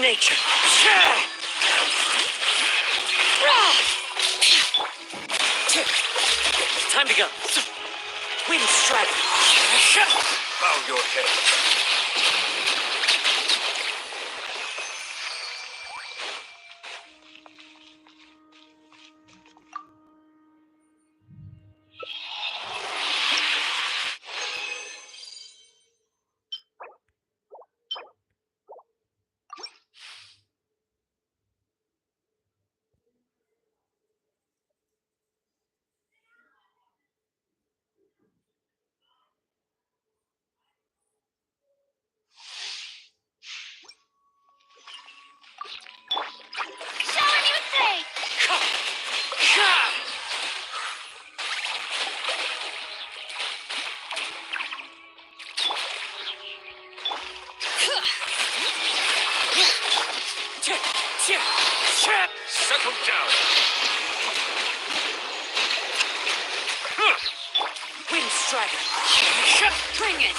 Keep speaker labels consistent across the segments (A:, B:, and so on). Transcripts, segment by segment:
A: nature. Time to go. Wind strike.
B: Bow your head. Settle down.
A: Wind strike. Bring it.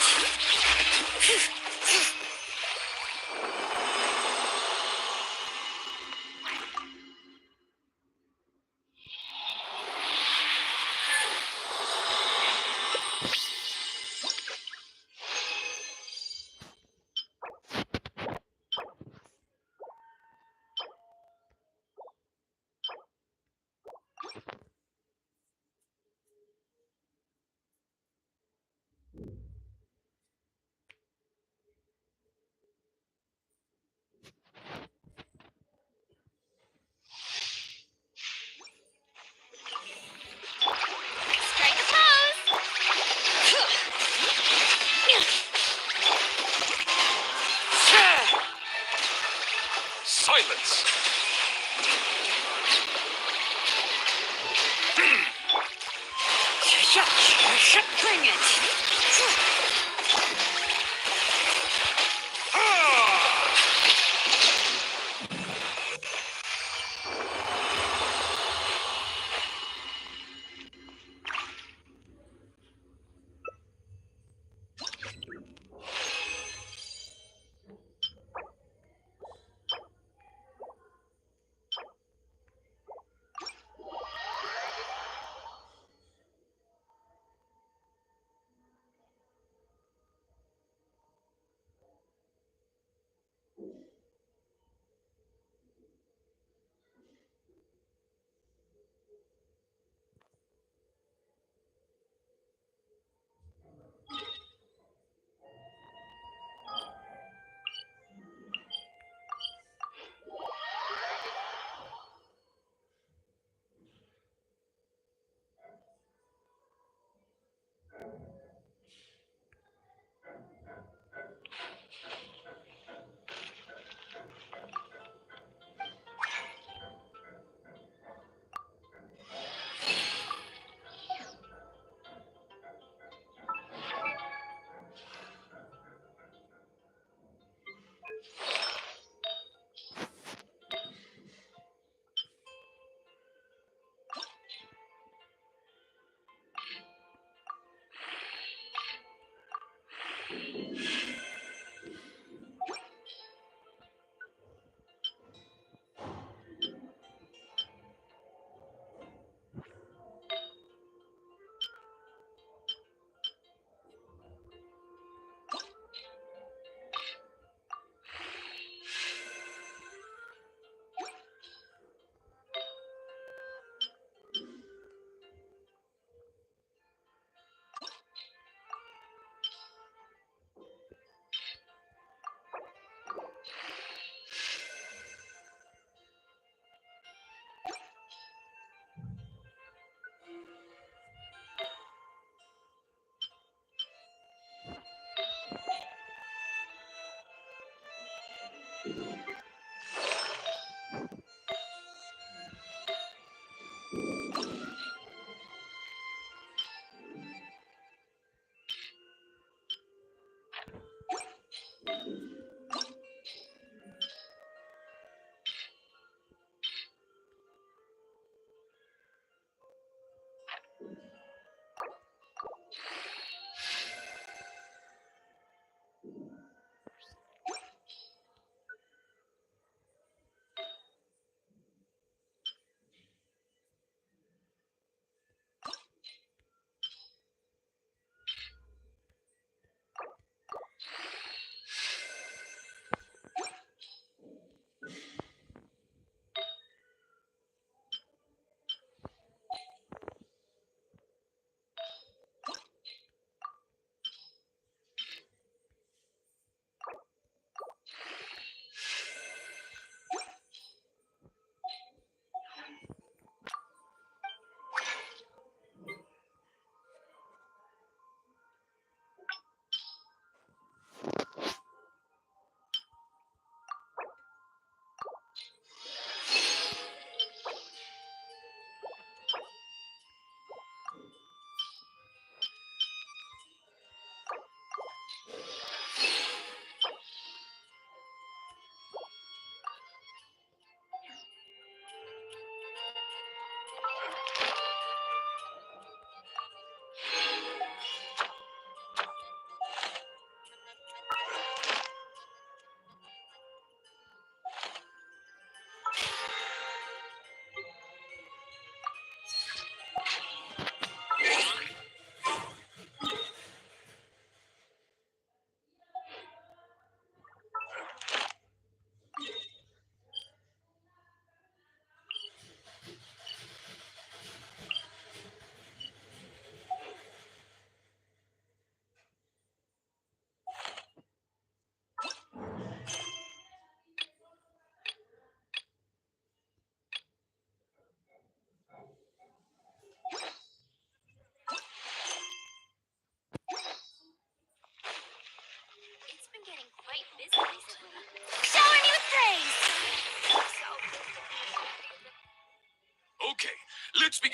B: Silence!
A: Bring it!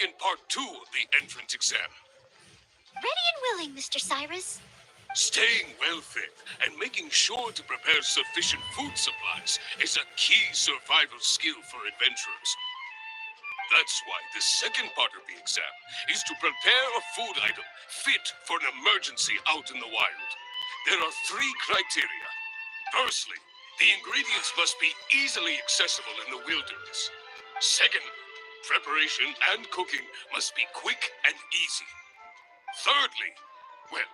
B: begin part 2 of the entrance exam.
C: Ready and willing, Mr. Cyrus.
B: Staying well-fed and making sure to prepare sufficient food supplies is a key survival skill for adventurers. That's why the second part of the exam is to prepare a food item fit for an emergency out in the wild. There are 3 criteria. Firstly, the ingredients must be easily accessible in the wilderness. Second, preparation and cooking must be quick and easy. Thirdly, well,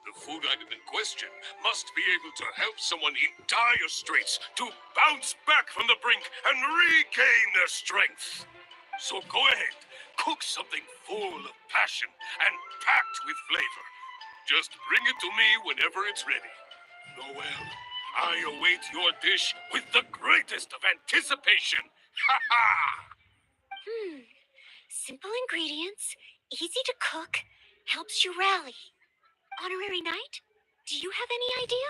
B: the food item in question must be able to help someone in dire straits to bounce back from the brink and regain their strength. So go ahead, cook something full of passion and packed with flavor. Just bring it to me whenever it's ready. Noel, I await your dish with the greatest of anticipation. Ha ha!
C: Simple ingredients, easy to cook, helps you rally. Honorary Knight, do you have any idea?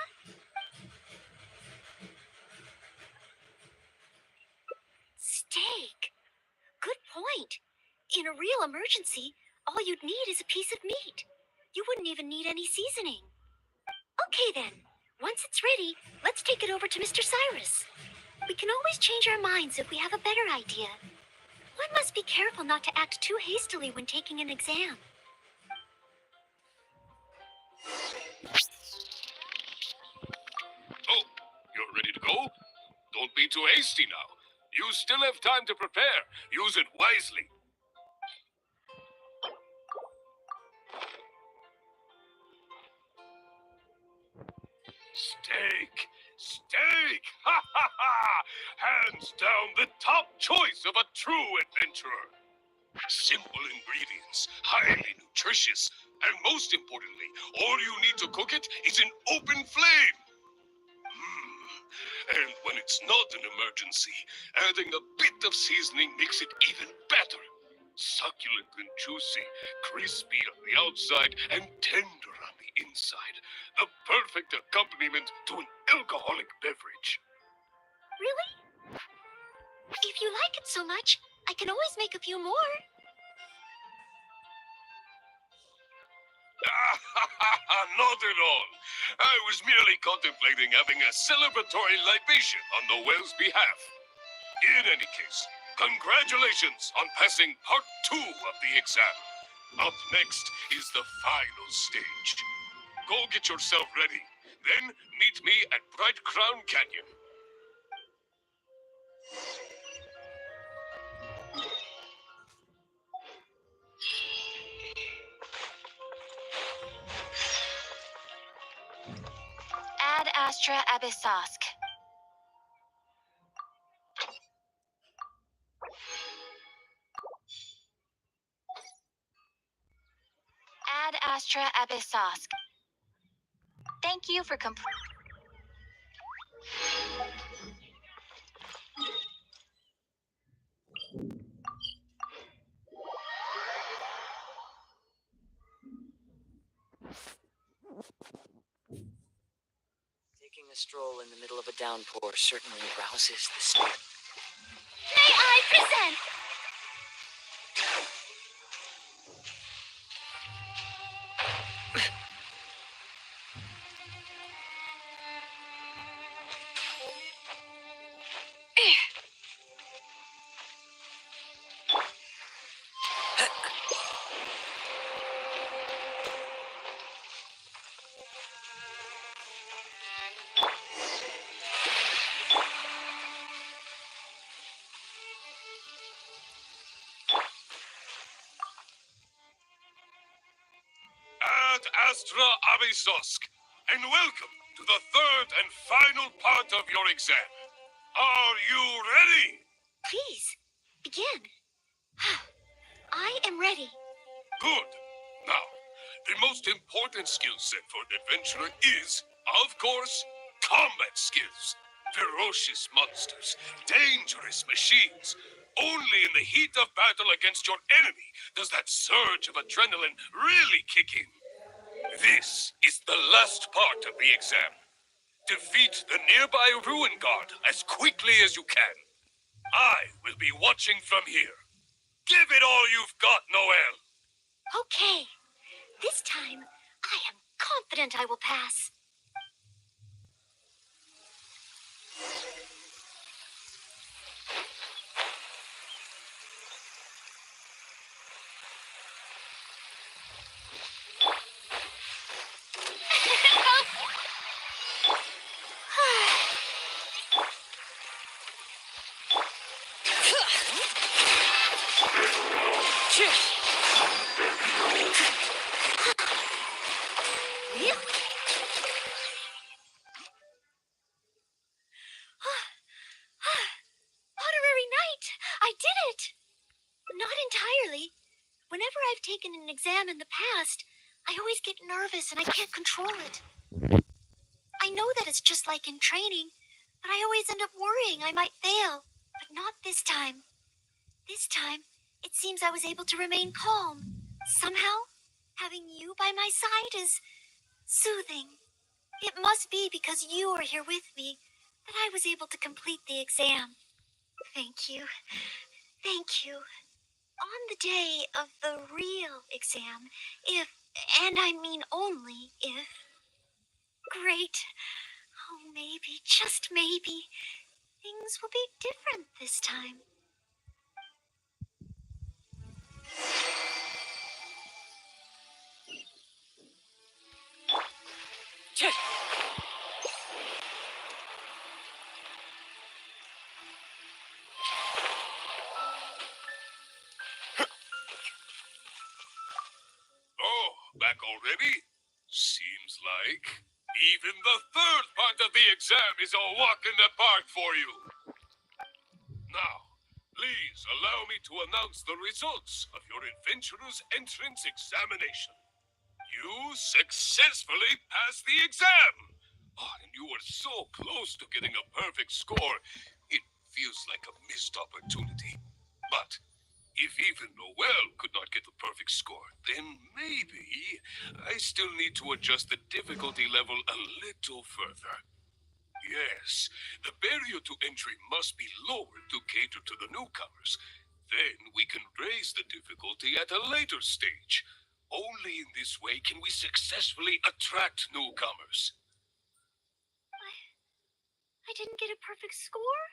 C: Steak. Good point. In a real emergency, all you'd need is a piece of meat. You wouldn't even need any seasoning. Okay then, once it's ready, let's take it over to Mr. Cyrus. We can always change our minds if we have a better idea. One must be careful not to act too hastily when taking an exam.
B: Oh, you're ready to go? Don't be too hasty now. You still have time to prepare. Use it wisely. Steak! Steak! Ha ha ha! Hands down the top choice of a true adventurer. Simple ingredients, highly nutritious, and most importantly, all you need to cook it is an open flame. And when it's not an emergency, adding a bit of seasoning makes it even better. Succulent and juicy, crispy on the outside and tender on the inside. The perfect accompaniment to an alcoholic beverage.
C: Really? If you like it so much, I can always make a few more.
B: Not at all. I was merely contemplating having a celebratory libation on Noel's behalf. In any case, congratulations on passing part 2 of the exam. Up next is the final stage. Go get yourself ready. Then meet me at Bright Crown Canyon.
C: Ad Astra Abyssosk. Ad Astra Abyssosk. Thank you for
A: Taking a stroll in the middle of a downpour certainly rouses the spirit.
C: May I present?
B: Ad Astra Abyssosk, and welcome to the third and final part of your exam. Are you ready?
C: Please, begin. I am ready.
B: Good. Now, the most important skill set for an adventurer is, of course, combat skills. Ferocious monsters, dangerous machines. Only in the heat of battle against your enemy does that surge of adrenaline really kick in. This is the last part of the exam. Defeat the nearby ruin guard as quickly as you can. I will be watching from here. Give it all you've got, Noel.
C: Okay. This time, I am confident I will pass. Honorary knight! I did it! Not entirely. Whenever I've taken an exam in the past, I always get nervous and I can't control it. I know that it's just like in training, but I always end up worrying I might fail. But not this time. This time, it seems I was able to remain calm. Somehow, having you by my side is soothing. It must be because you are here with me that I was able to complete the exam. Thank you. Thank you. On the day of the real exam, if, and I mean only if, great, oh maybe, just maybe, things will be different this time.
B: Oh, back already? Seems like even the third part of the exam is a walk in the park for you. Now, please allow me to announce the results of your adventurer's entrance examination. You successfully passed the exam! Oh, and you were so close to getting a perfect score. It feels like a missed opportunity. But if even Noel could not get the perfect score, then maybe I still need to adjust the difficulty level a little further. Yes, the barrier to entry must be lowered to cater to the newcomers. Then we can raise the difficulty at a later stage. Only in this way can we successfully attract newcomers.
C: I didn't get a perfect score?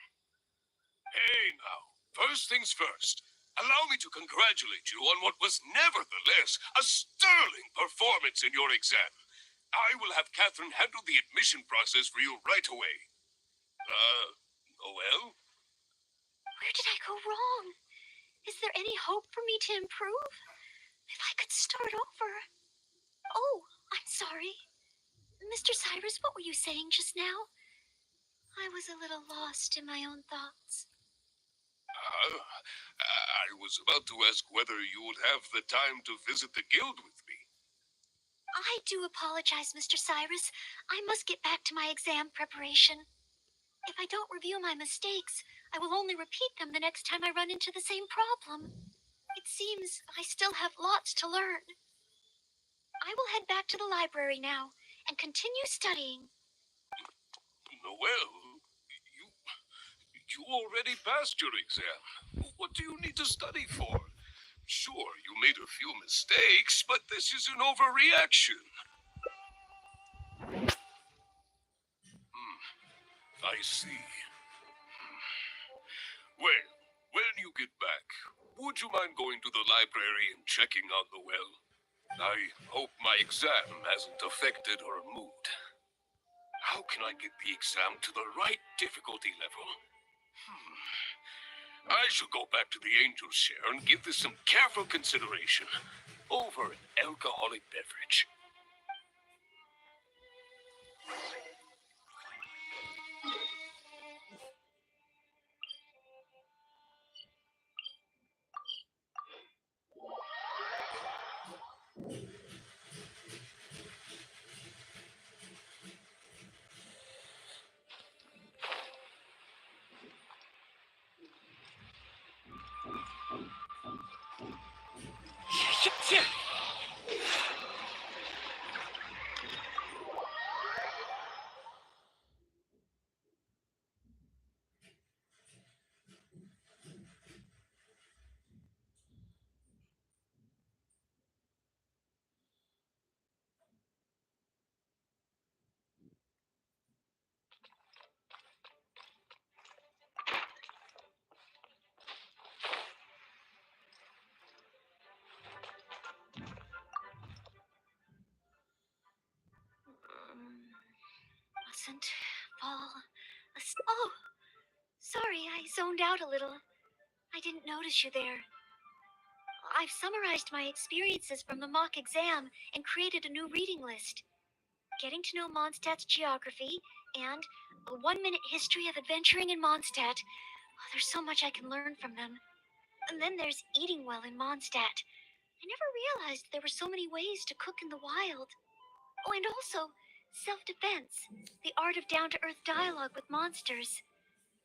B: Hey now, first things first. Allow me to congratulate you on what was nevertheless a sterling performance in your exam. I will have Catherine handle the admission process for you right away. Noel?
C: Where did I go wrong? Is there any hope for me to improve? If I could start over. Oh, I'm sorry. Mr. Cyrus, what were you saying just now? I was a little lost in my own thoughts.
B: I was about to ask whether you would have the time to visit the guild with me.
C: I do apologize, Mr. Cyrus. I must get back to my exam preparation. If I don't review my mistakes, I will only repeat them the next time I run into the same problem. It seems I still have lots to learn. I will head back to the library now and continue studying.
B: Noel, you already passed your exam. What do you need to study for? Sure, you made a few mistakes, but this is an overreaction. I see. Well, when you get back, would you mind going to the library and checking on the well? I hope my exam hasn't affected her mood. How can I get the exam to the right difficulty level? I shall go back to the Angel's Share and give this some careful consideration over an alcoholic beverage.
C: mustn't fall asleep. Oh, sorry, I zoned out a little. I didn't notice you there. I've summarized my experiences from the mock exam and created a new reading list. Getting to know Mondstadt's geography and a 1-minute history of adventuring in Mondstadt. Oh, there's so much I can learn from them. And then there's eating well in Mondstadt. I never realized there were so many ways to cook in the wild. Oh, and also self-defense, the art of down-to-earth dialogue with monsters.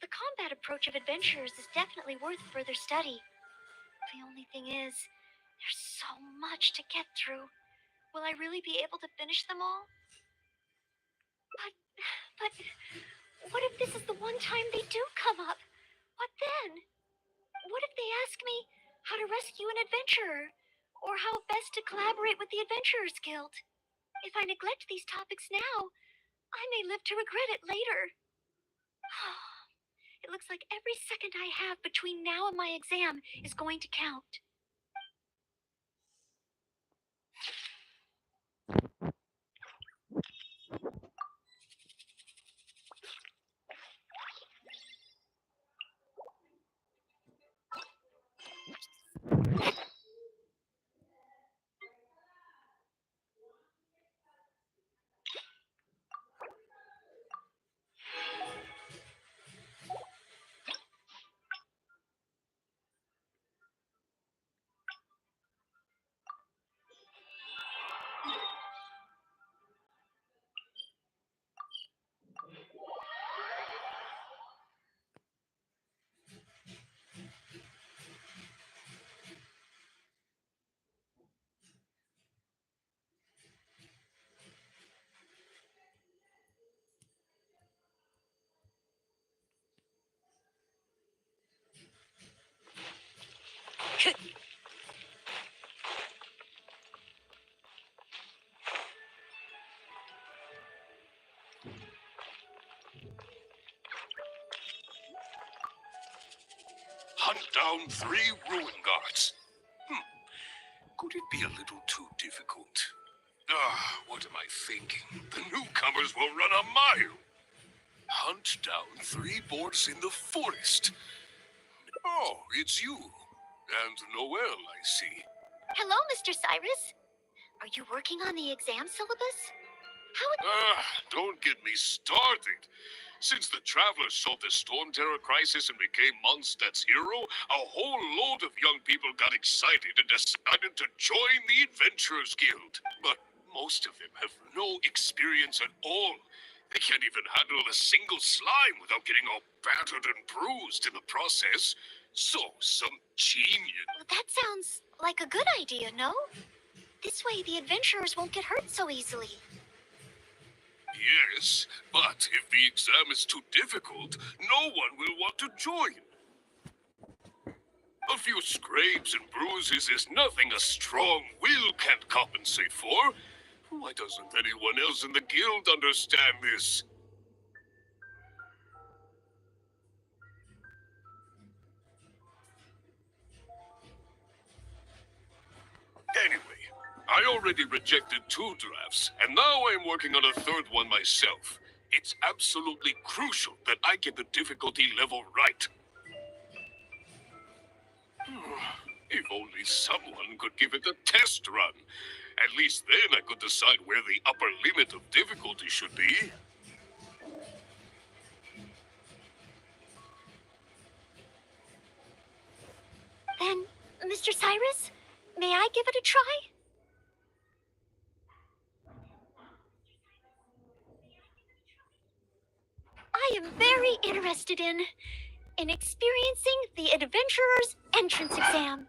C: The combat approach of adventurers is definitely worth further study. The only thing is, there's so much to get through. Will I really be able to finish them all? But what if this is the one time they do come up? What then? What if they ask me how to rescue an adventurer? Or how best to collaborate with the Adventurers Guild? If I neglect these topics now, I may live to regret it later. It looks like every second I have between now and my exam is going to count.
B: Hunt down 3 ruin guards. Could it be a little too difficult? What am I thinking? The newcomers will run a mile. Hunt down 3 boars in the forest. Oh, it's you. And Noel, I see.
C: Hello, Mr. Cyrus. Are you working on the exam syllabus?
B: Don't get me started. Since the Travelers solved the Storm Terror crisis and became Mondstadt's hero, a whole load of young people got excited and decided to join the Adventurers Guild. But most of them have no experience at all. They can't even handle a single slime without getting all battered and bruised in the process. So, some genius...
C: That sounds like a good idea, no? This way the adventurers won't get hurt so easily.
B: Yes, but if the exam is too difficult, no one will want to join. A few scrapes and bruises is nothing a strong will can't compensate for. Why doesn't anyone else in the guild understand this? Anyway, I already rejected 2 drafts, and now I'm working on a 3rd one myself. It's absolutely crucial that I get the difficulty level right. If only someone could give it a test run. At least then I could decide where the upper limit of difficulty should be.
C: Then, Mr. Cyrus, may I give it a try? I am very interested in experiencing the Adventurer's entrance exam.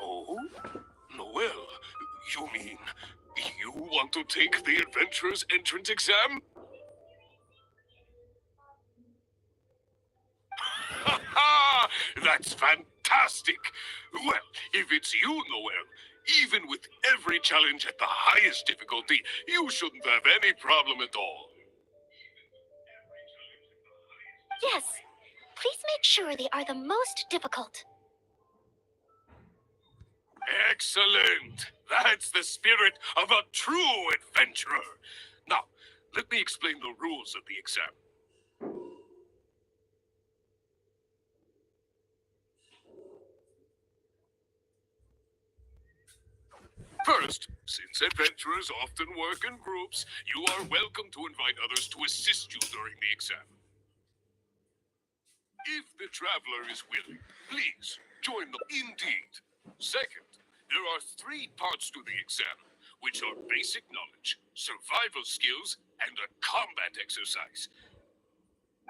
B: Oh? Noel, you mean you want to take the Adventurer's entrance exam? That's fantastic! Well, if it's you, Noel, even with every challenge at the highest difficulty, you shouldn't have any problem at all.
C: Yes. Please make sure they are the most difficult.
B: Excellent! That's the spirit of a true adventurer. Now, let me explain the rules of the exam. First, since adventurers often work in groups, you are welcome to invite others to assist you during the exam. If the traveler is willing, please join them. Indeed. Second, there are 3 parts to the exam, which are basic knowledge, survival skills, and a combat exercise.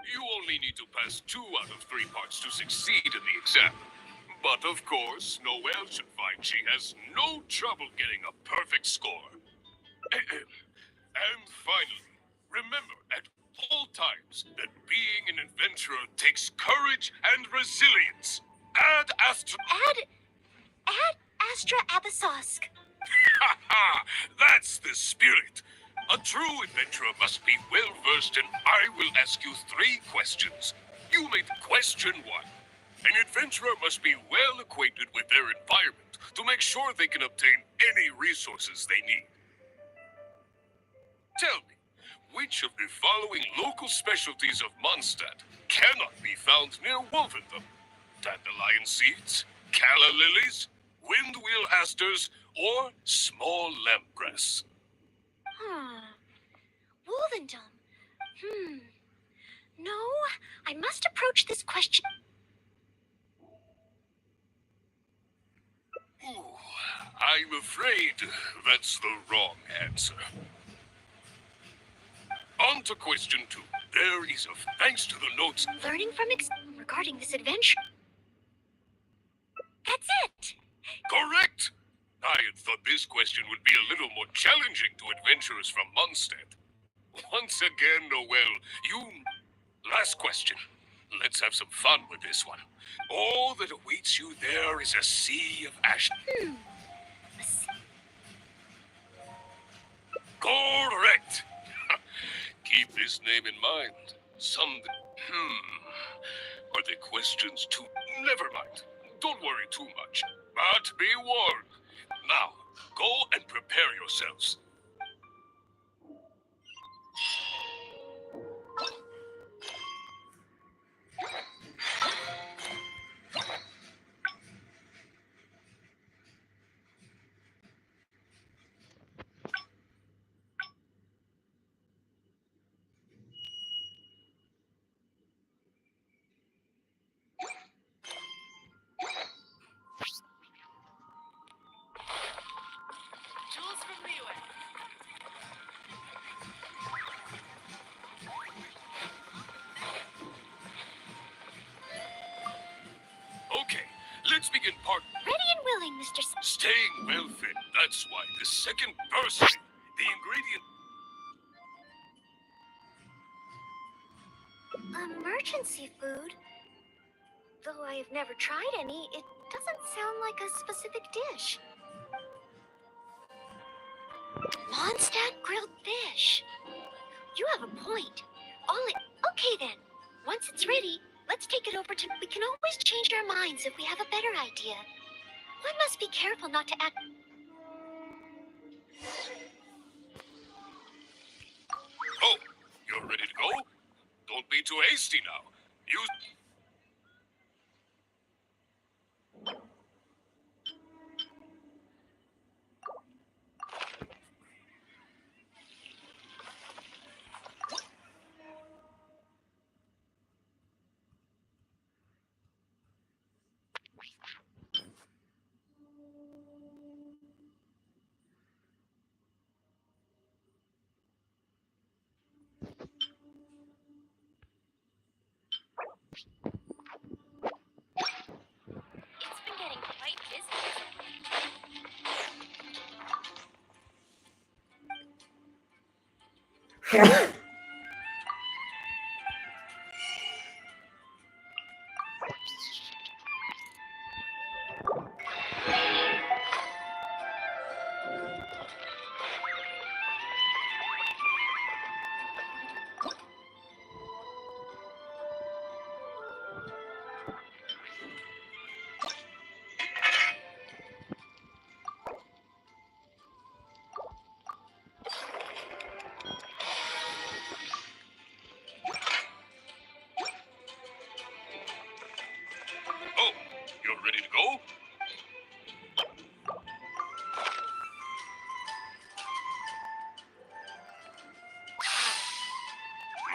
B: You only need to pass 2 out of 3 parts to succeed in the exam. But of course, Noelle should find she has no trouble getting a perfect score. And finally, remember at all times that being an adventurer takes courage and resilience.
C: Add Astra Abyssosk.
B: Ha ha! That's the spirit. A true adventurer must be well versed, and I will ask you 3 questions. You make question 1. An adventurer must be well acquainted with their environment to make sure they can obtain any resources they need. Tell me, which of the following local specialties of Mondstadt cannot be found near Wolvendom? Dandelion seeds, calla lilies, windwheel asters, or small lampgrass?
C: Wolvendom. No, I must approach this question.
B: Ooh, I'm afraid that's the wrong answer. On to question 2. There is thanks to the notes.
C: Learning from regarding this adventure. That's it.
B: Correct! I had thought this question would be a little more challenging to adventurers from Mondstadt. Once again, Noel, you... Last question. Let's have some fun with this one. All that awaits you there is a sea of ash. Correct! Keep this name in mind. Are the questions too... Never mind. Don't worry too much. But be warned. Now, go and prepare yourselves. Okay, let's begin part...
C: Ready and willing, Mr.
B: Staying well fed. That's why the second person, the ingredient...
C: Emergency food? Though I have never tried any, it doesn't sound like a specific dish. Mondstadt grilled fish. You have a point. Okay then. Once it's ready, let's take it over to... We can always change our minds if we have a better idea. One must be careful not to act...
B: Oh, you're ready to go? Don't be too hasty now.
C: It's been getting quite busy.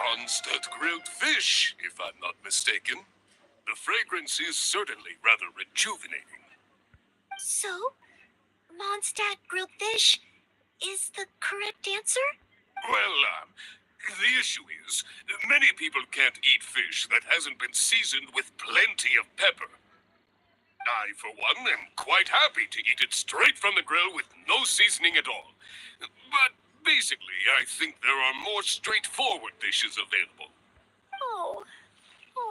B: Mondstadt grilled fish, if I'm not mistaken. The fragrance is certainly rather rejuvenating.
C: So, Mondstadt grilled fish is the correct answer?
B: Well, the issue is, many people can't eat fish that hasn't been seasoned with plenty of pepper. I, for one, am quite happy to eat it straight from the grill with no seasoning at all. But basically, I think there are more straightforward dishes available.
C: Oh,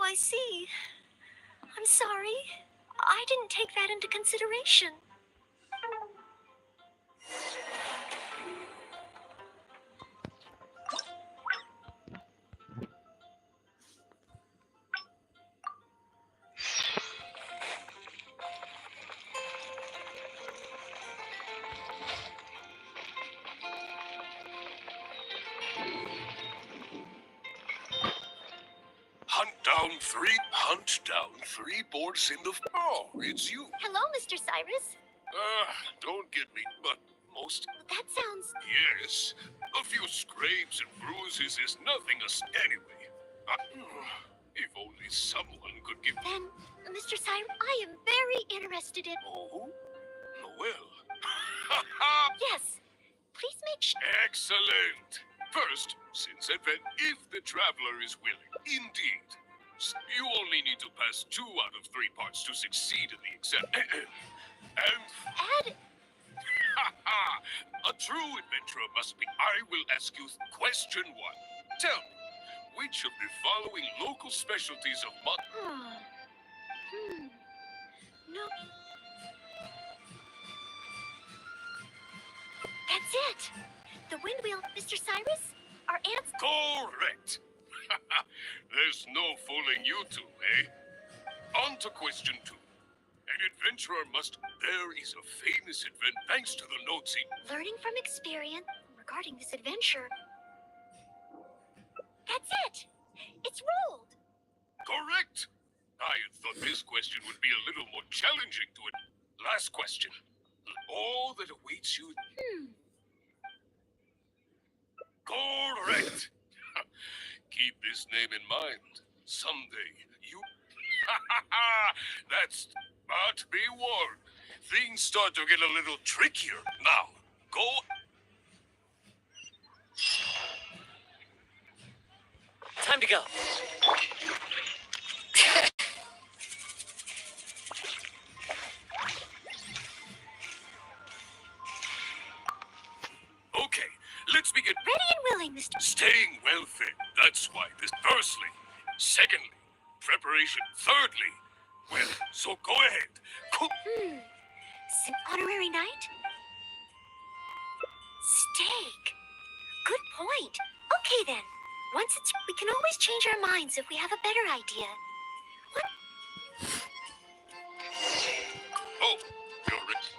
C: I see. I'm sorry. I didn't take that into consideration.
B: Hunt down three boards in the... Oh, it's you.
C: Hello, Mr. Cyrus.
B: Don't get me, but most...
C: That sounds...
B: Yes, a few scrapes and bruises is nothing anyway. If only someone could give...
C: Then, Mr. Cyrus, I am very interested in...
B: Oh? Well...
C: Yes. Please make sure...
B: Excellent. First, since advent, if the traveler is willing, indeed. You only need to pass 2 out of 3 parts to succeed in the exam. And... A true adventurer must be... I will ask you question 1. Tell me, which of the following local specialties of
C: No. That's it. The wind wheel, Mr. Cyrus? Our answer...
B: Correct. There's no fooling you two, eh? On to question 2. An adventurer must... There is a famous event thanks to the notes he...
C: Learning from experience regarding this adventure. That's it. It's rolled.
B: Correct. I had thought this question would be a little more challenging to it. Last question. All that awaits you... Correct. Keep this name in mind. Someday you... That's... But be warned. Things start to get a little trickier. Now, go...
A: Time to go.
B: Okay, let's begin.
C: Ready and willing, Mr.
B: Staying well fed. That's why this... Firstly. Secondly. Preparation. Thirdly. Well, so go ahead. Cook.
C: An honorary knight? Steak. Good point. Okay then. Once it's... We can always change our minds if we have a better idea. What?
B: Oh, you're rich.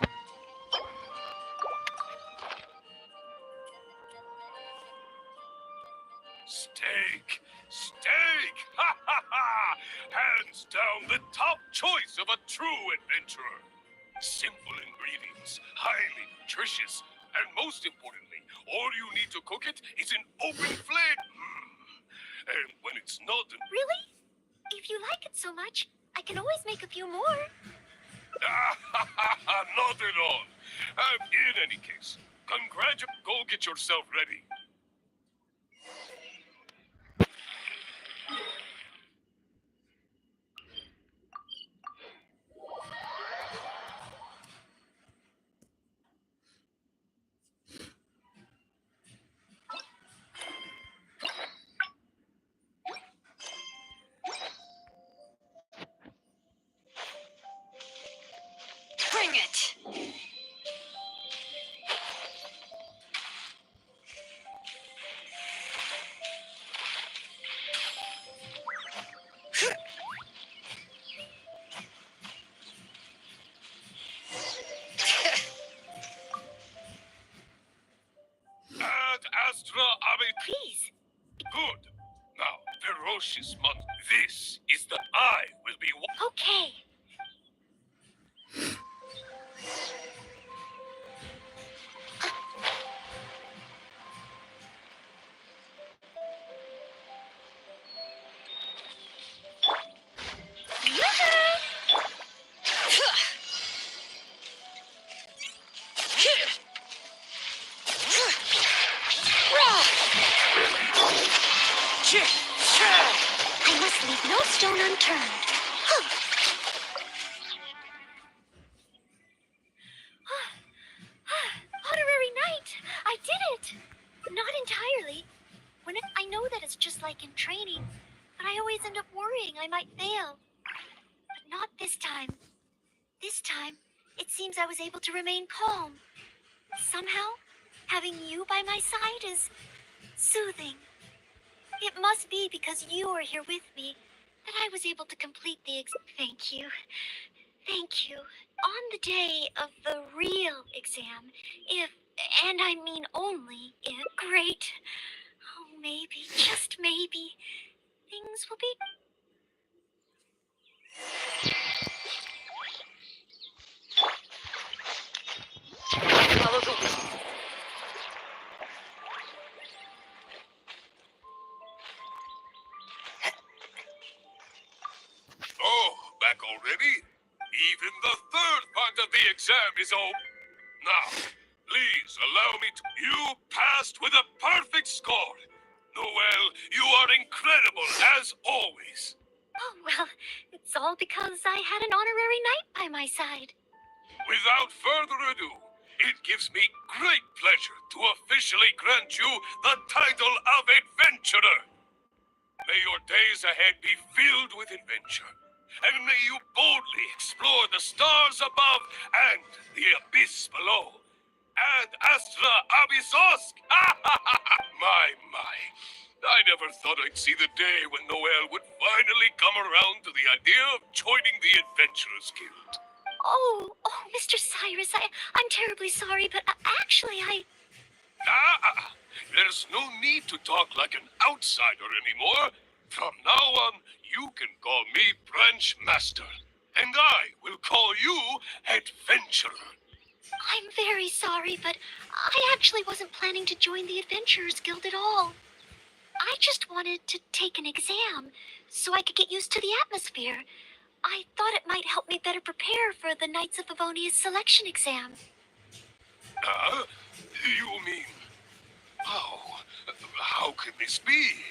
B: Steak. Steak. Ha ha ha. Hands down the top choice of a true adventurer. Simple ingredients, highly nutritious, and most importantly, all you need to cook it is an open flame. And when it's not...
C: Really? If you like it so much, I can always make a few more.
B: Not at all. In any case, congratulations. Go get yourself ready.
C: Bring it.
B: Ad Astra Ave.
C: Please.
B: Good. Now, ferocious month. This is the I will be...
C: Okay. I must leave no stone unturned. Honorary knight! I did it! Not entirely. I know that it's just like in training, but I always end up worrying I might fail. But not this time. This time, it seems I was able to remain calm. Somehow, having you by my side is soothing. It must be because you are here with me that I was able to complete the Thank you. Thank you. On the day of the real exam, if, and I mean only if, great. Oh, maybe, just maybe, things will be...
A: Follow the lead.
B: Oh, back already? Even the third part of the exam is over. Now, please allow me to... You passed with a perfect score. Noel, you are incredible as always.
C: Oh, well, it's all because I had an honorary knight by my side.
B: Without further ado, it gives me great pleasure to officially grant you the title of Adventurer. May your days ahead be filled with adventure, and may you boldly explore the stars above and the abyss below. And Astra Abyssosk! My. I never thought I'd see the day when Noel would finally come around to the idea of joining the Adventurers Guild.
C: Oh, Mr. Cyrus, I'm terribly sorry, but actually
B: There's no need to talk like an outsider anymore. From now on, you can call me Branch Master, and I will call you Adventurer.
C: I'm very sorry, but I actually wasn't planning to join the Adventurers Guild at all. I just wanted to take an exam so I could get used to the atmosphere. I thought it might help me better prepare for the Knights of Favonia's selection exam.
B: You mean... Oh, how can this be?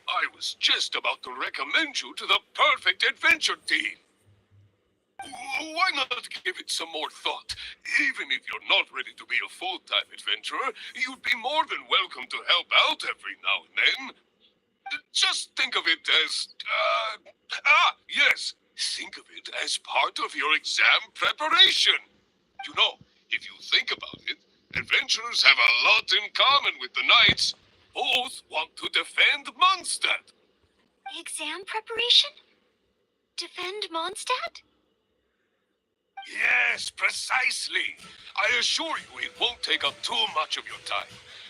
B: I was just about to recommend you to the perfect adventure team. Why not give it some more thought? Even if you're not ready to be a full-time adventurer, you'd be more than welcome to help out every now and then. Just think of it as... yes. Think of it as part of your exam preparation. You know, if you think about it, adventurers have a lot in common with the knights. Both want to defend Mondstadt.
C: Exam preparation? Defend Mondstadt?
B: Yes, precisely. I assure you it won't take up too much of your time.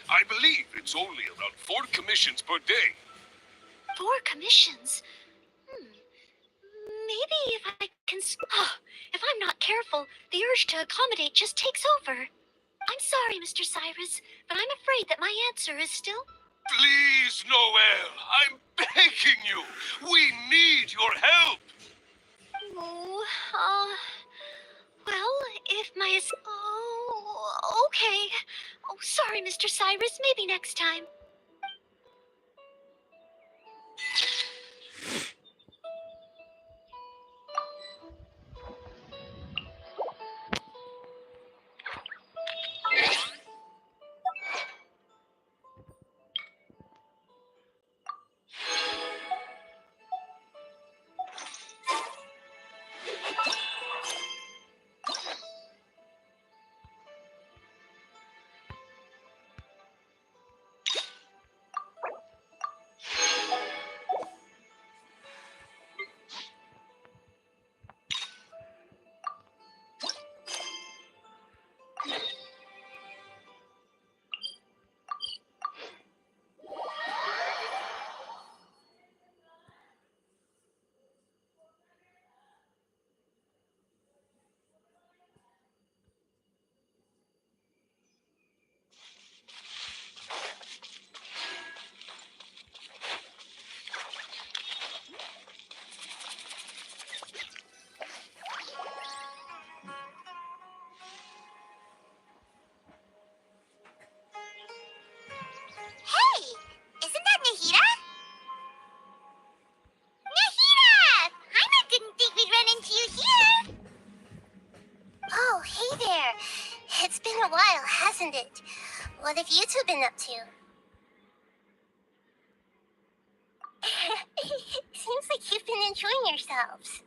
B: I believe it's only around 4 commissions per day.
C: 4 commissions? Maybe if I can... if I'm not careful, the urge to accommodate just takes over. I'm sorry, Mr. Cyrus, but I'm afraid that my answer is still...
B: Please, Noel, I'm begging you. We need your help.
C: Well, if my... Oh, okay. Oh, sorry, Mr. Cyrus. Maybe next time. mentioned it. What have you two been up to? Seems like you've been enjoying yourselves.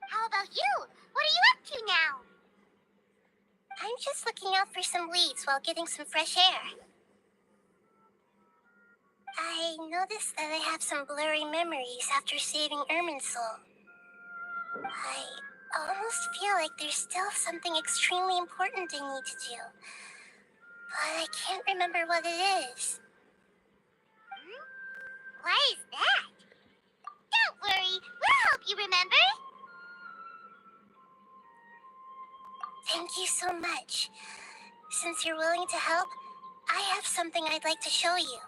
C: How about you? What are you up to now? I'm just looking out for some leads while getting some fresh air. I noticed that I have some blurry memories after saving Irminsul. I almost feel like there's still something extremely important I need to do. But I can't remember what it is. Why is that? Don't worry, we'll help you remember. Thank you so much. Since you're willing to help, I have something I'd like to show you.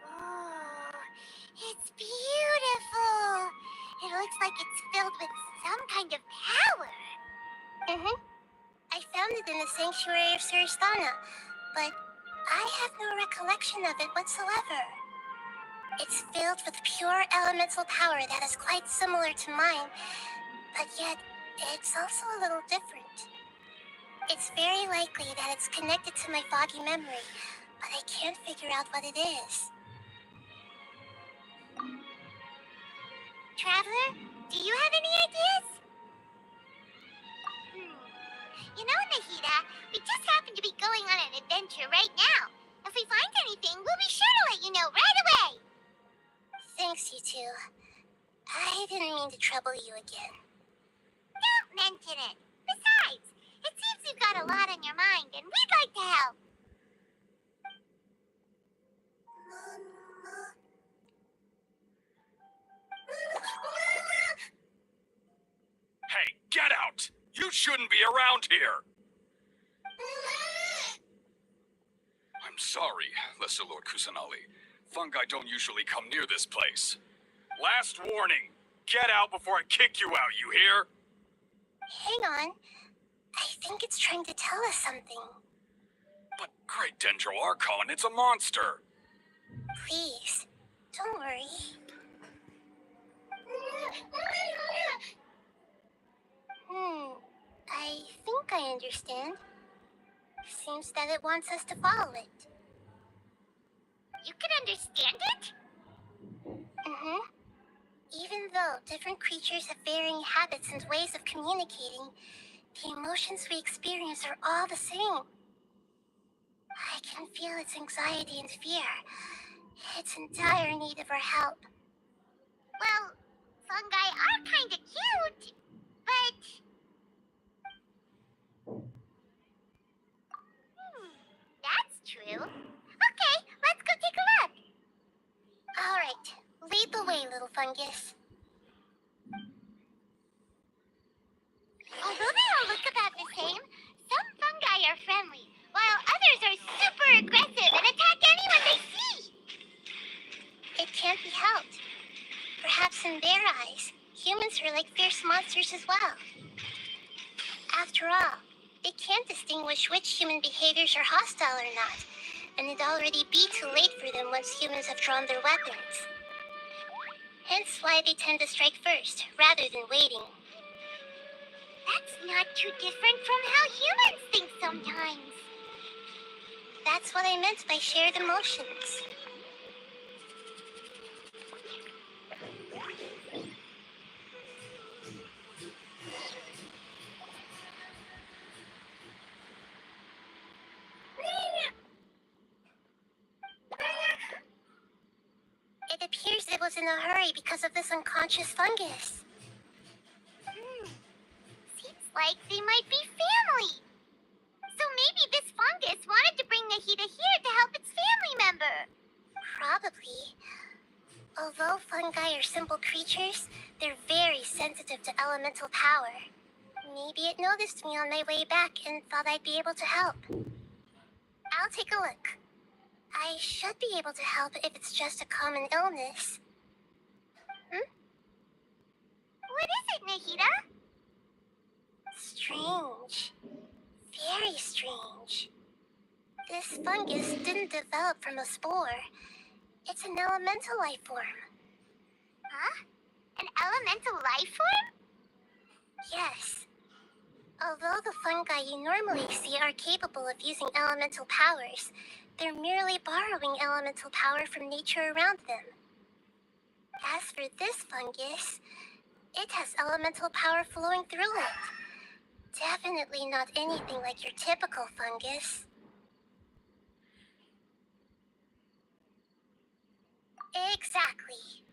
C: Oh, it's beautiful. It looks like it's filled with some kind of power. I found it in the sanctuary of Suristana, but I have no recollection of it whatsoever. It's filled with pure elemental power that is quite similar to mine, but yet it's also a little different. It's very likely that it's connected to my foggy memory, but I can't figure out what it is. Traveler, do you have any ideas? You know, Nahida, we just happen to be going on an adventure right now. If we find anything, we'll be sure to let you know right away. Thanks, you two. I didn't mean to trouble you again. Don't mention it. Besides, it seems you've got a lot on your mind, and we'd like to help.
D: Hey, get out! You shouldn't be around here! I'm sorry, Lesser Lord Kusanali. Fungi don't usually come near this place. Last warning! Get out before I kick you out, you hear?
C: Hang on. I think it's trying to tell us something.
D: But Great Dendro Archon, it's a monster!
C: Please, don't worry. I think I understand. Seems that it wants us to follow it. You can understand it? Even though different creatures have varying habits and ways of communicating, the emotions we experience are all the same. I can feel its anxiety and fear. It's in dire need of our help. Well, fungi are kinda cute, but... that's true. Okay, let's go take a look. All right, lead the way, little fungus. Although they all look about the same, some fungi are friendly, while others are super aggressive and attack anyone they see. It can't be helped. Perhaps in their eyes, humans are like fierce monsters as well. After all, they can't distinguish which human behaviors are hostile or not, and it'd already be too late for them once humans have drawn their weapons. Hence why they tend to strike first, rather than waiting. That's not too different from how humans think sometimes. That's what I meant by shared emotions. It appears it was in a hurry because of this unconscious fungus. Seems like they might be family. So maybe this fungus wanted to bring Nahida here to help its family member. Probably. Although fungi are simple creatures, they're very sensitive to elemental power. Maybe it noticed me on my way back and thought I'd be able to help. I'll take a look. I should be able to help if it's just a common illness. What is it, Nahida? Strange. Very strange. This fungus didn't develop from a spore. It's an elemental life form. Huh? An elemental life form? Yes. Although the fungi you normally see are capable of using elemental powers, they're merely borrowing elemental power from nature around them. As for this fungus, it has elemental power flowing through it. Definitely not anything like your typical fungus. Exactly.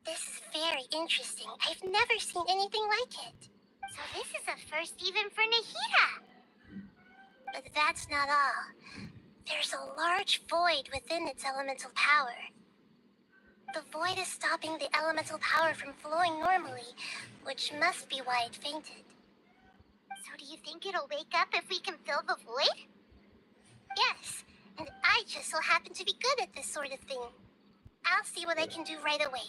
C: This is very interesting. I've never seen anything like it. So this is a first even for Nahida. But that's not all. There's a large void within its elemental power. The void is stopping the elemental power from flowing normally, which must be why it fainted. So do you think it'll wake up if we can fill the void? Yes, and I just so happen to be good at this sort of thing. I'll see what I can do right away.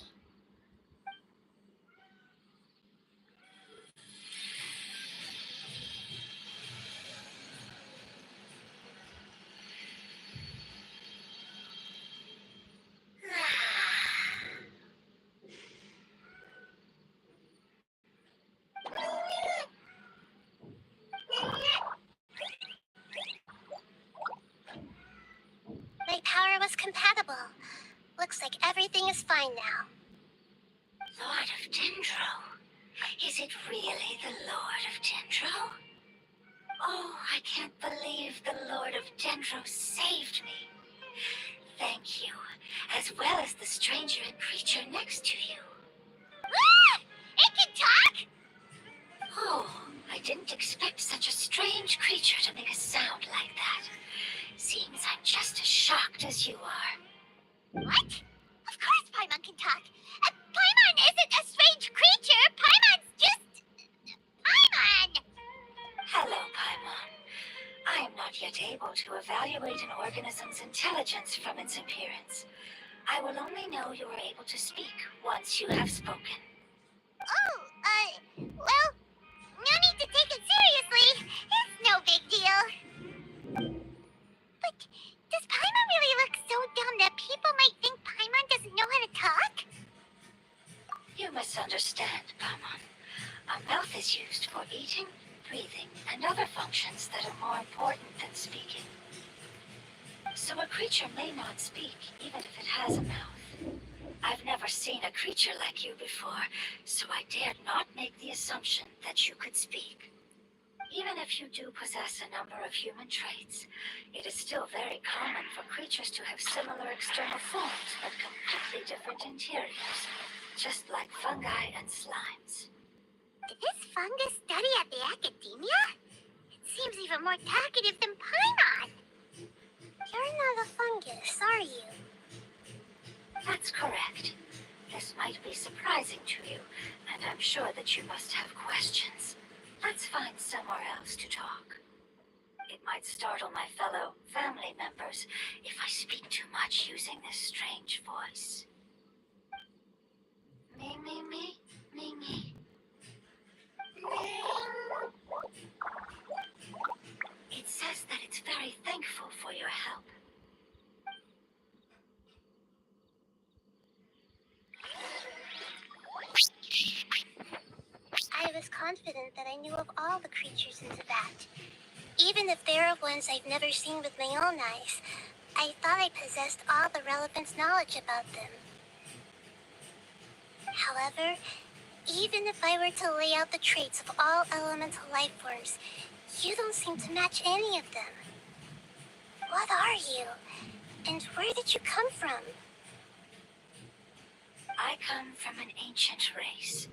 C: My power was compatible. Looks like everything is fine now.
E: Lord of Dendro? Is it really the Lord of Dendro? Oh, I can't believe the Lord of Dendro saved me. Thank you, as well as the stranger and creature next to you.
C: Ah! It can talk?
E: Oh, I didn't expect such a strange creature to make a sound like that. Seems I'm just as shocked as you are.
C: What? Of course Paimon can talk. Paimon isn't a strange creature. Paimon's just... Paimon!
E: Hello, Paimon. I am not yet able to evaluate an organism's intelligence from its appearance. I will only know you are able to speak once you have spoken.
C: Oh, well, no need to take it seriously. It's no big deal. But does Paimon really look so dumb that people might think Paimon doesn't know how to talk?
E: You misunderstand, Paimon. A mouth is used for eating, breathing, and other functions that are more important than speaking. So a creature may not speak, even if it has a mouth. I've never seen a creature like you before, so I dared not make the assumption that you could speak. Even if you do possess a number of human traits, it is still very common for creatures to have similar external forms but completely different interiors, just like fungi and slimes.
C: Did this fungus study at the academia? It seems even more talkative than Paimon. You're not a fungus, are you?
E: That's correct. This might be surprising to you, and I'm sure that you must have questions. Let's find somewhere else to talk. It might startle my fellow family members if I speak too much using this strange voice. Me, me, me, me, me. It says that it's very thankful for your help.
C: I was confident that I knew of all the creatures in Tibet. Even if there are ones I've never seen with my own eyes, I thought I possessed all the relevant knowledge about them. However, even if I were to lay out the traits of all elemental life forms, you don't seem to match any of them. What are you? And where did you come from?
E: I come from an ancient race.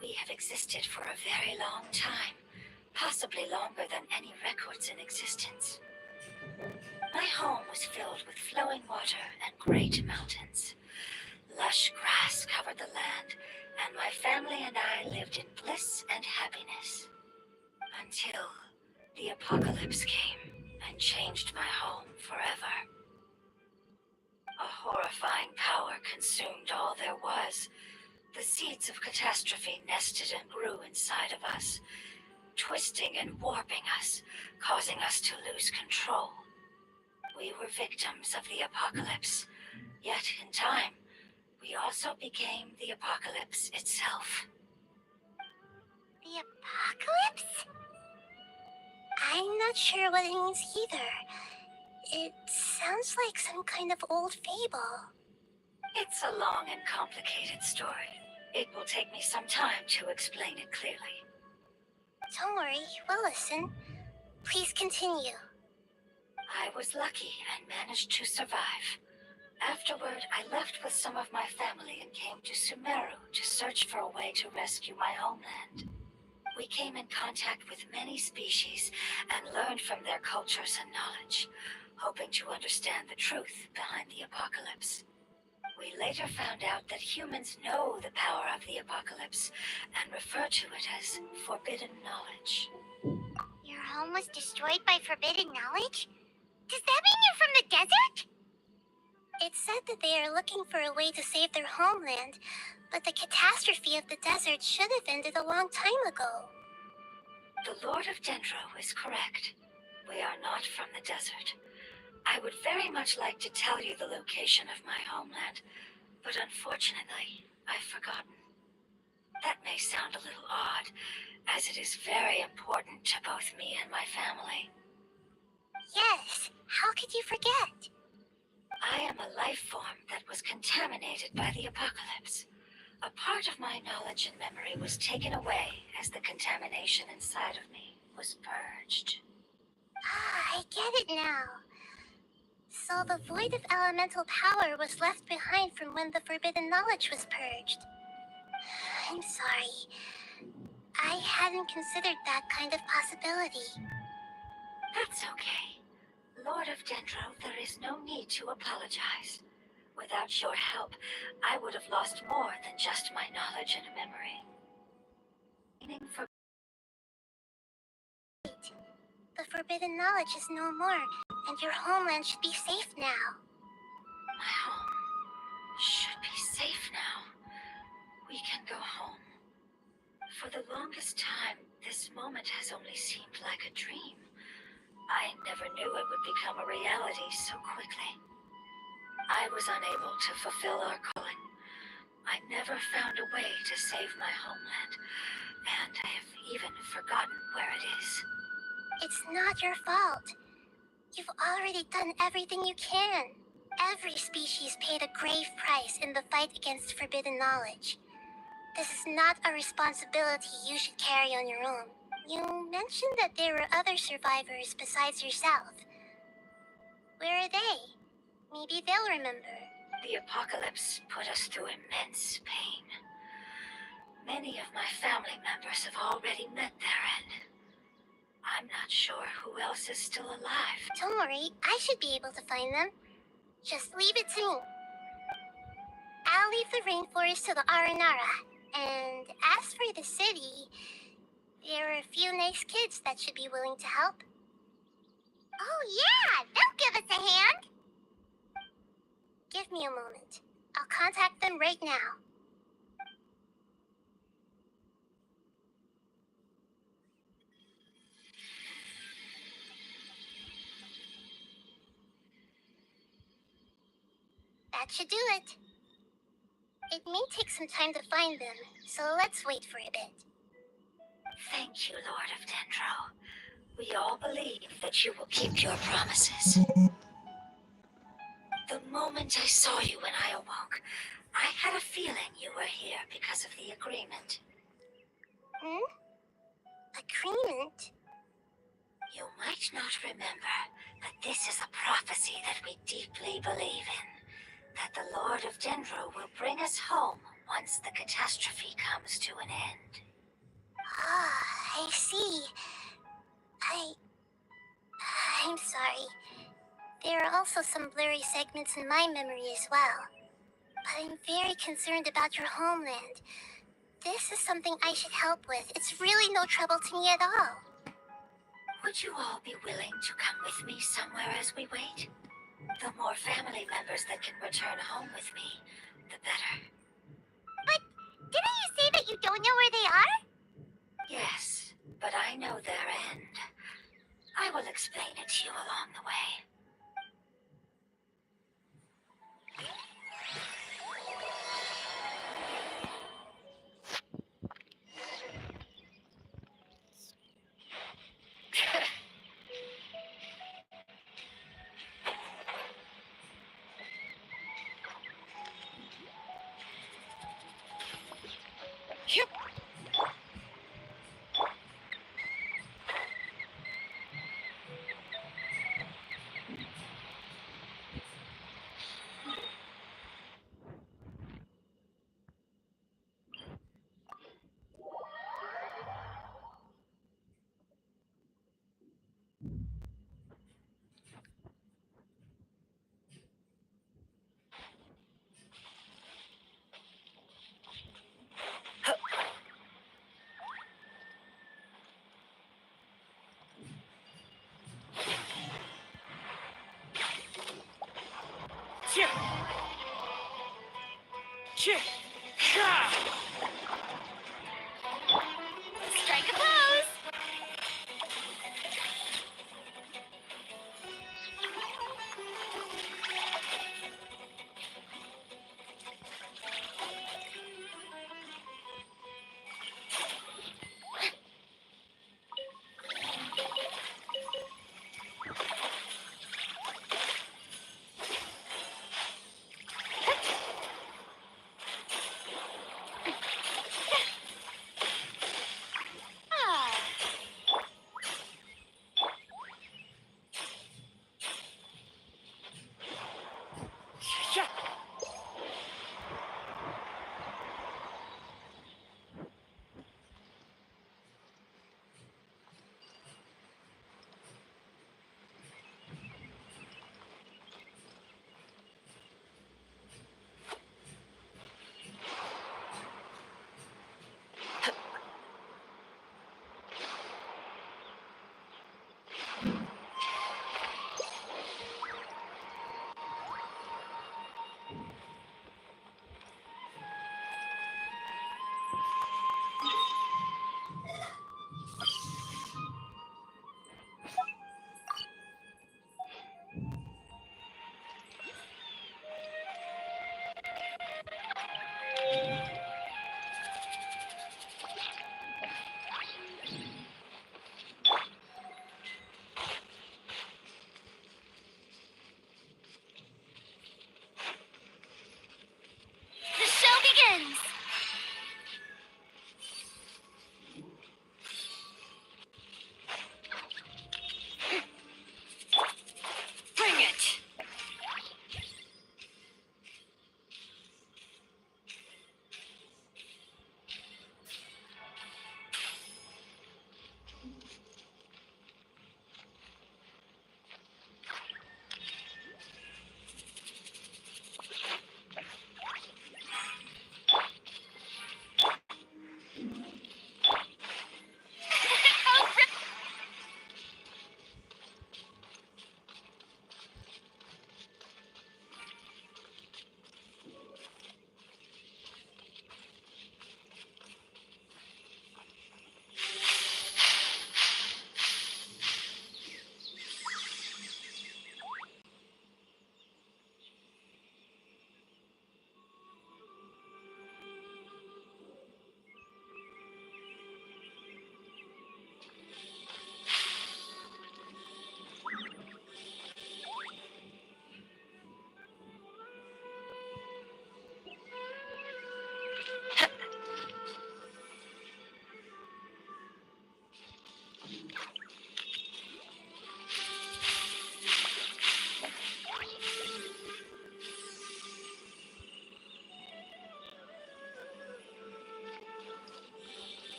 E: We have existed for a very long time, possibly longer than any records in existence. My home was filled with flowing water and great mountains. Lush grass covered the land, and my family and I lived in bliss and happiness. Until the apocalypse came and changed my home forever. A horrifying power consumed all there was. The seeds of catastrophe nested and grew inside of us, twisting and warping us, causing us to lose control. We were victims of the apocalypse, Yet, in time, we also became the apocalypse itself.
C: The apocalypse? I'm not sure what it means either. It sounds like some kind of old fable.
E: It's a long and complicated story. It will take me some time to explain it clearly.
C: Don't worry, we'll listen. Please continue.
E: I was lucky and managed to survive. Afterward, I left with some of my family and came to Sumeru to search for a way to rescue my homeland. We came in contact with many species and learned from their cultures and knowledge, hoping to understand the truth behind the apocalypse. We later found out that humans know the power of the apocalypse and refer to it as forbidden knowledge.
C: Your home was destroyed by forbidden knowledge? Does that mean you're from the desert? It said that they are looking for a way to save their homeland, but the catastrophe of the desert should have ended a long time ago.
E: The Lord of Dendro is correct. We are not from the desert. I would very much like to tell you the location of my homeland, but unfortunately, I've forgotten. That may sound a little odd, as it is very important to both me and my family.
C: Yes, how could you forget?
E: I am a life form that was contaminated by the apocalypse. A part of my knowledge and memory was taken away as the contamination inside of me was purged.
C: Ah, I get it now. So the void of elemental power was left behind from when the forbidden knowledge was purged. I'm sorry. I hadn't considered that kind of possibility.
E: That's okay. Lord of Dendro, there is no need to apologize. Without your help, I would have lost more than just my knowledge and memory. Meaning for
C: The forbidden knowledge is no more, and your homeland should be safe now.
E: my home should be safe now. We can go home. For the longest time, this moment has only seemed like a dream. I never knew it would become a reality so quickly. I was unable to fulfill our calling. I never found a way to save my homeland, and I have even forgotten where it is.
C: It's not your fault. You've already done everything you can. Every species paid a grave price in the fight against forbidden knowledge. This is not a responsibility you should carry on your own. You mentioned that there were other survivors besides yourself. Where are they? Maybe they'll remember.
E: The apocalypse put us through immense pain. Many of my family members have already met their end. I'm not sure who else is still alive.
C: Don't worry, I should be able to find them. Just leave it to me. I'll leave the rainforest to the Aranara. And as for the city, there are a few nice kids that should be willing to help. Oh yeah, they'll give us a hand. Give me a moment. I'll contact them right now. That should do it. It may take some time to find them, so let's wait for a bit.
E: Thank you, Lord of Dendro. We all believe that you will keep your promises. The moment I saw you when I awoke, I had a feeling you were here because of the agreement.
C: Agreement?
E: You might not remember, but this is a prophecy that we deeply believe in. That the Lord of Dendro will bring us home once the catastrophe comes to an end.
C: Ah, I see. I'm sorry. There are also some blurry segments in my memory as well. But I'm very concerned about your homeland. This is something I should help with. It's really no trouble to me at all.
E: Would you all be willing to come with me somewhere as we wait? The more family members that can return home with me, the better.
C: But didn't you say that you don't know where they are?
E: Yes, but I know their end. I will explain it to you along the way.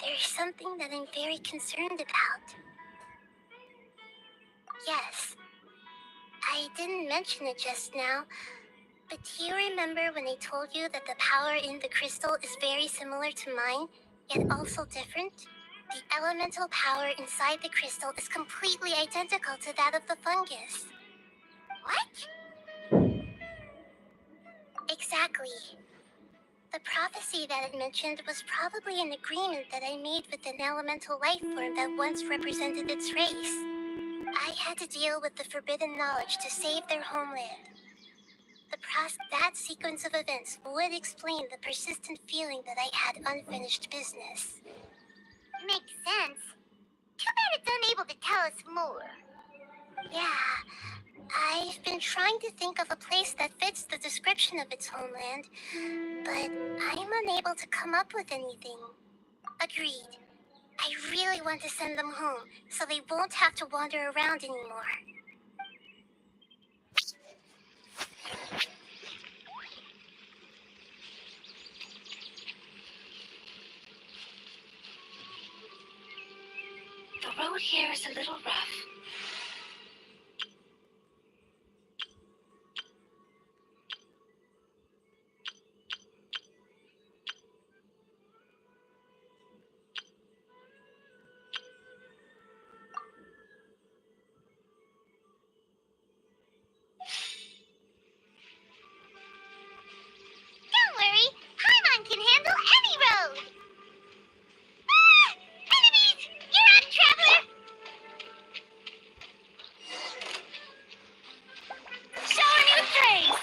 C: There's something that I'm very concerned about. Yes, I didn't mention it just now, but do you remember when I told you that the power in the crystal is very similar to mine, yet also different? The elemental power inside the crystal is completely identical to that of the fungus. What? Exactly. The prophecy that it mentioned was probably an agreement that I made with an elemental life form that once represented its race. I had to deal with the forbidden knowledge to save their homeland. That sequence of events would explain the persistent feeling that I had unfinished business. Makes sense. Too bad it's unable to tell us more. Yeah, I've been trying to think of a place that fits the description of its homeland, but I'm unable to come up with anything. Agreed. I really want to send them home, so they won't have to wander around anymore.
E: The road here is a little rough.
C: Don't worry, Paimon can handle any road! Ah! Enemies! You're up, traveler! Show a new trace!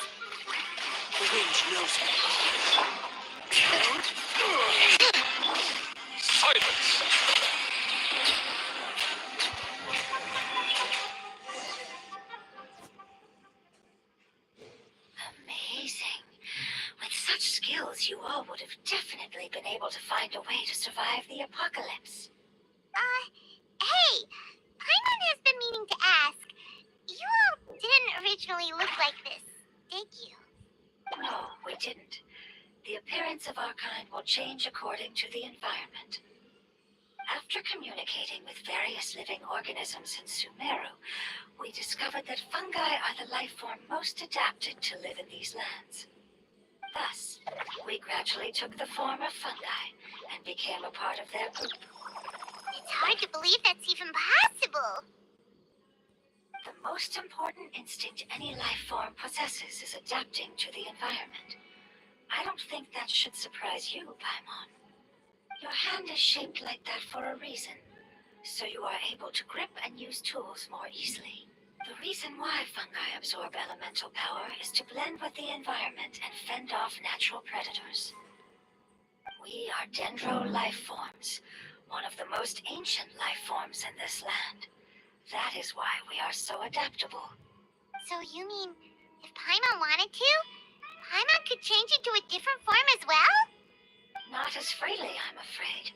A: The wind knows me.
B: Silence!
E: Amazing. With such skills, you all would have definitely been able to find a way to survive the apocalypse.
C: Hey! Paimon has been meaning to ask. You all didn't originally look like this, did you?
E: No, we didn't. The appearance of our kind will change according to the environment. After communicating with various living organisms in Sumeru, we discovered that fungi are the life form most adapted to live in these lands. Thus, we gradually took the form of fungi and became a part of their group.
C: It's hard to believe that's even possible.
E: The most important instinct any life form possesses is adapting to the environment. I don't think that should surprise you, Paimon. Your hand is shaped like that for a reason, so you are able to grip and use tools more easily. The reason why fungi absorb elemental power is to blend with the environment and fend off natural predators. We are dendro life forms, one of the most ancient life forms in this land. That is why we are so adaptable.
C: So you mean, if Paimon wanted to, Paimon could change into a different form as well?
E: Not as freely, I'm afraid.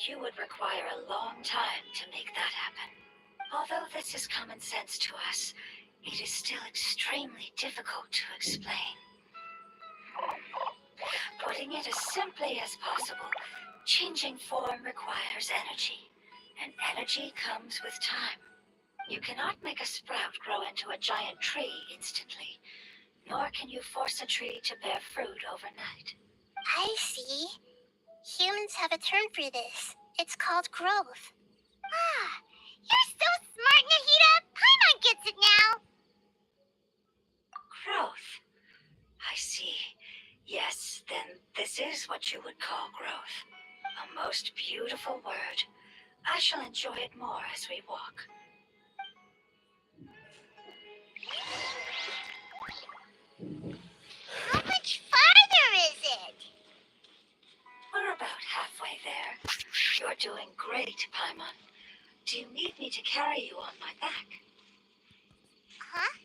E: You would require a long time to make that happen. Although this is common sense to us, it is still extremely difficult to explain. Putting it as simply as possible, changing form requires energy, and energy comes with time. You cannot make a sprout grow into a giant tree instantly, nor can you force a tree to bear fruit overnight.
C: I see. Humans have a term for this. It's called growth. Ah, you're so smart, Nahida! Paimon gets it now!
E: Growth. I see. Yes, then this is what you would call growth. A most beautiful word. I shall enjoy it more as we walk.
C: How much farther is it?
E: We're about halfway there. You're doing great, Paimon. Do you need me to carry you on my back?
C: Huh?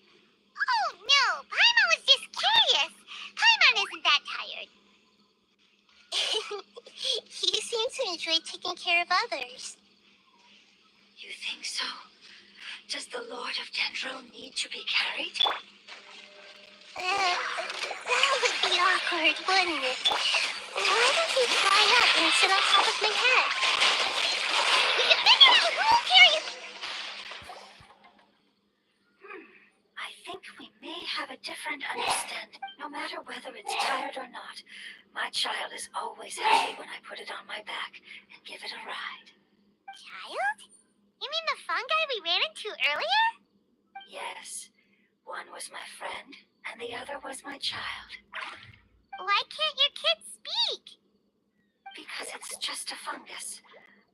C: Oh, no! Paimon was just curious! Paimon isn't that tired. You seem to enjoy taking care of others.
E: You think so? Does the Lord of Dendro need to be carried?
C: That would be awkward, wouldn't it? Why don't you fly up and sit on top of my head?
E: That child is always happy when I put it on my back and give it a ride.
C: Child? You mean the fungi we ran into earlier?
E: Yes, one was my friend, and the other was my child.
C: Why can't your kid speak?
E: Because it's just a fungus.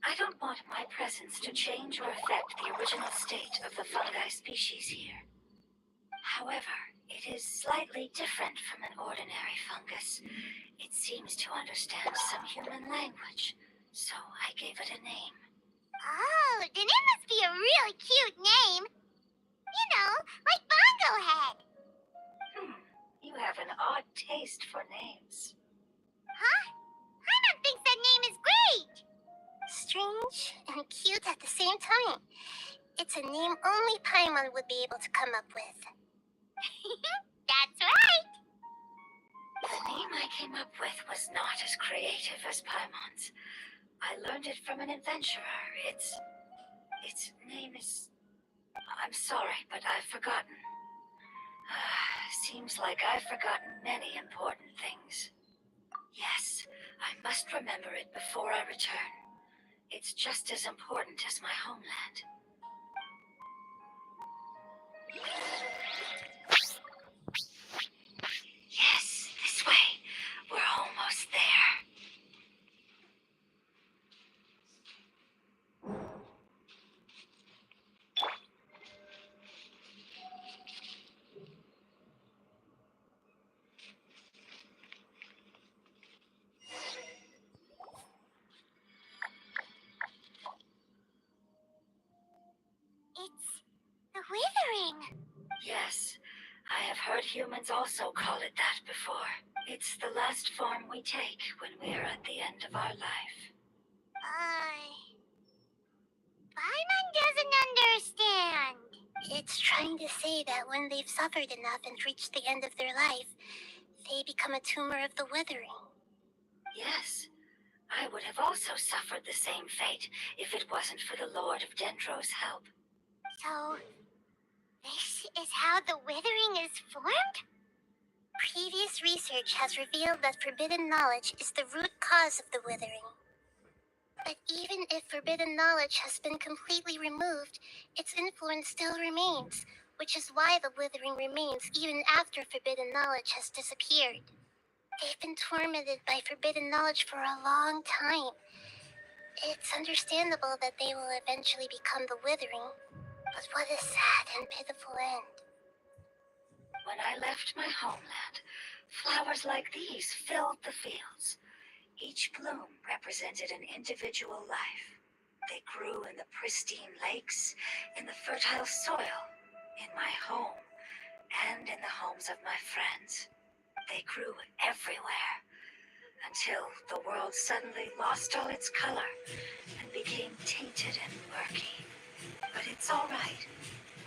E: I don't want my presence to change or affect the original state of the fungi species here. However, it is slightly different from an ordinary fungus. It seems to understand some human language, so I gave it a name.
C: Oh, then it must be a really cute name. You know, like Bongo Head.
E: You have an odd taste for names.
C: Huh? Paimon thinks that name is great. Strange and cute at the same time. It's a name only Paimon would be able to come up with. That's right.
E: The name I came up with was not as creative as Paimon's. I learned it from an adventurer. Its name is... I'm sorry, but I've forgotten. Seems like I've forgotten many important things. Yes, I must remember it before I return. It's just as important as my homeland. Yes, this way. We're almost there.
C: It's the withering.
E: Yes, I have heard humans also call it that before. It's the last form we take when we are at the end of our life.
C: Paimon doesn't understand. It's trying to say that when they've suffered enough and reached the end of their life, they become a tumor of the withering.
E: Yes, I would have also suffered the same fate if it wasn't for the Lord of Dendro's help.
C: So, this is how the withering is formed? Previous research has revealed that forbidden knowledge is the root cause of the withering. But even if forbidden knowledge has been completely removed, its influence still remains, which is why the withering remains even after forbidden knowledge has disappeared. They've been tormented by forbidden knowledge for a long time. It's understandable that they will eventually become the withering, but what a sad and pitiful end.
E: When I left my homeland, flowers like these filled the fields. Each bloom represented an individual life. They grew in the pristine lakes, in the fertile soil, in my home, and in the homes of my friends. They grew everywhere, until the world suddenly lost all its color and became tainted and murky. But it's all right.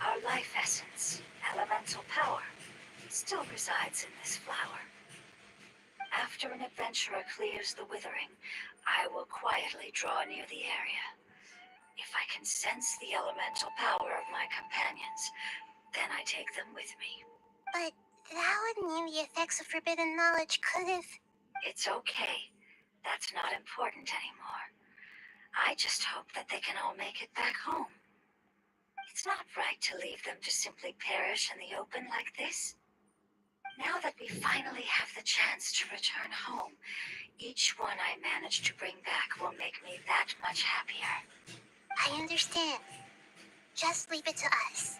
E: Our life essence, elemental power, still resides in this flower. After an adventurer clears the withering, I will quietly draw near the area. If I can sense the elemental power of my companions, then I take them with me.
C: But that would mean the effects of forbidden knowledge could have...
E: It's okay. That's not important anymore. I just hope that they can all make it back home. It's not right to leave them to simply perish in the open like this. Now that we finally have the chance to return home, each one I manage to bring back will make me that much happier.
C: I understand. Just leave it to us.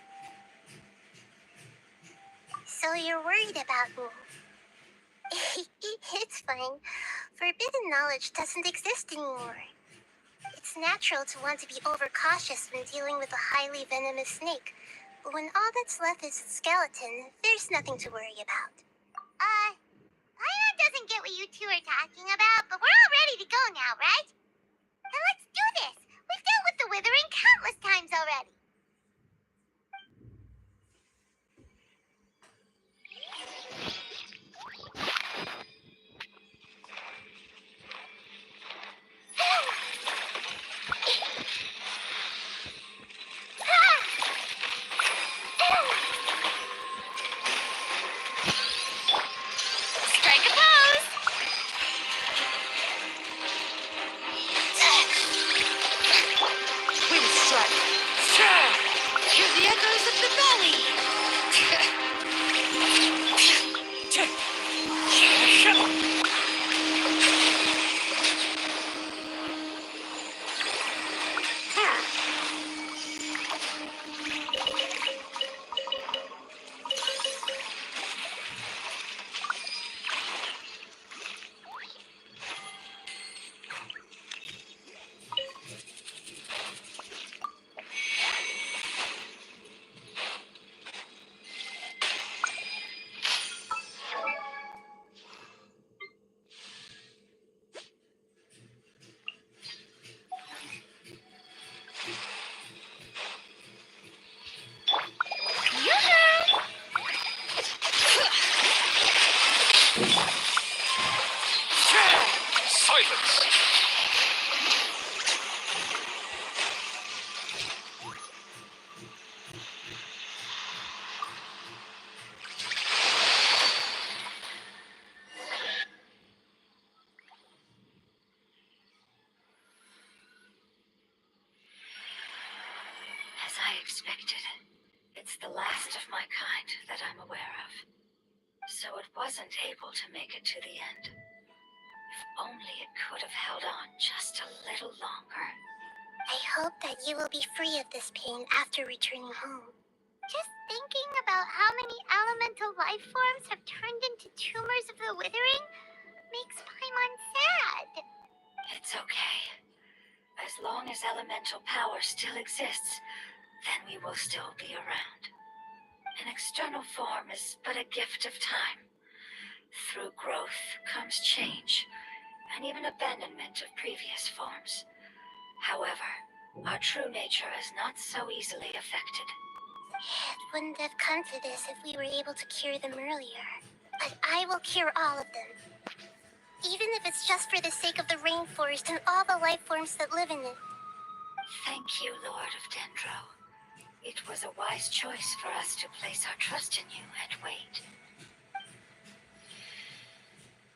C: So you're worried about me? It's fine. Forbidden knowledge doesn't exist anymore. It's natural to want to be overcautious when dealing with a highly venomous snake, but when all that's left is its skeleton, there's nothing to worry about. Paimon doesn't get what you two are talking about, but we're all ready to go now, right? Then let's do this! We've dealt with the withering countless times already! Strike a pose!
E: expected. It's the last of my kind that I'm aware of. So it wasn't able to make it to the end. If only it could have held on just a little longer.
C: I hope that you will be free of this pain after returning home. Just thinking about how many elemental life forms have turned into tumors of the withering makes Paimon sad.
E: It's okay. As long as elemental power still exists, then we will still be around. An external form is but a gift of time. Through growth comes change, and even abandonment of previous forms. However, our true nature is not so easily affected.
C: It wouldn't have come to this if we were able to cure them earlier. But I will cure all of them. Even if it's just for the sake of the rainforest and all the life forms that live in it.
E: Thank you, Lord of Dendro. It was a wise choice for us to place our trust in you and wait.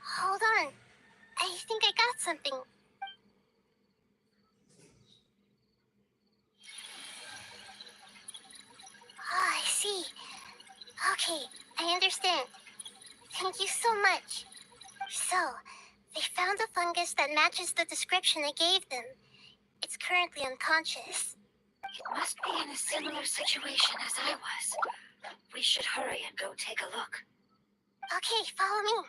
C: Hold on. I think I got something. Oh, I see. Okay, I understand. Thank you so much. So, they found a fungus that matches the description I gave them. It's currently unconscious.
E: It must be in a similar situation as I was. We should hurry and go take a look.
C: Okay, follow me.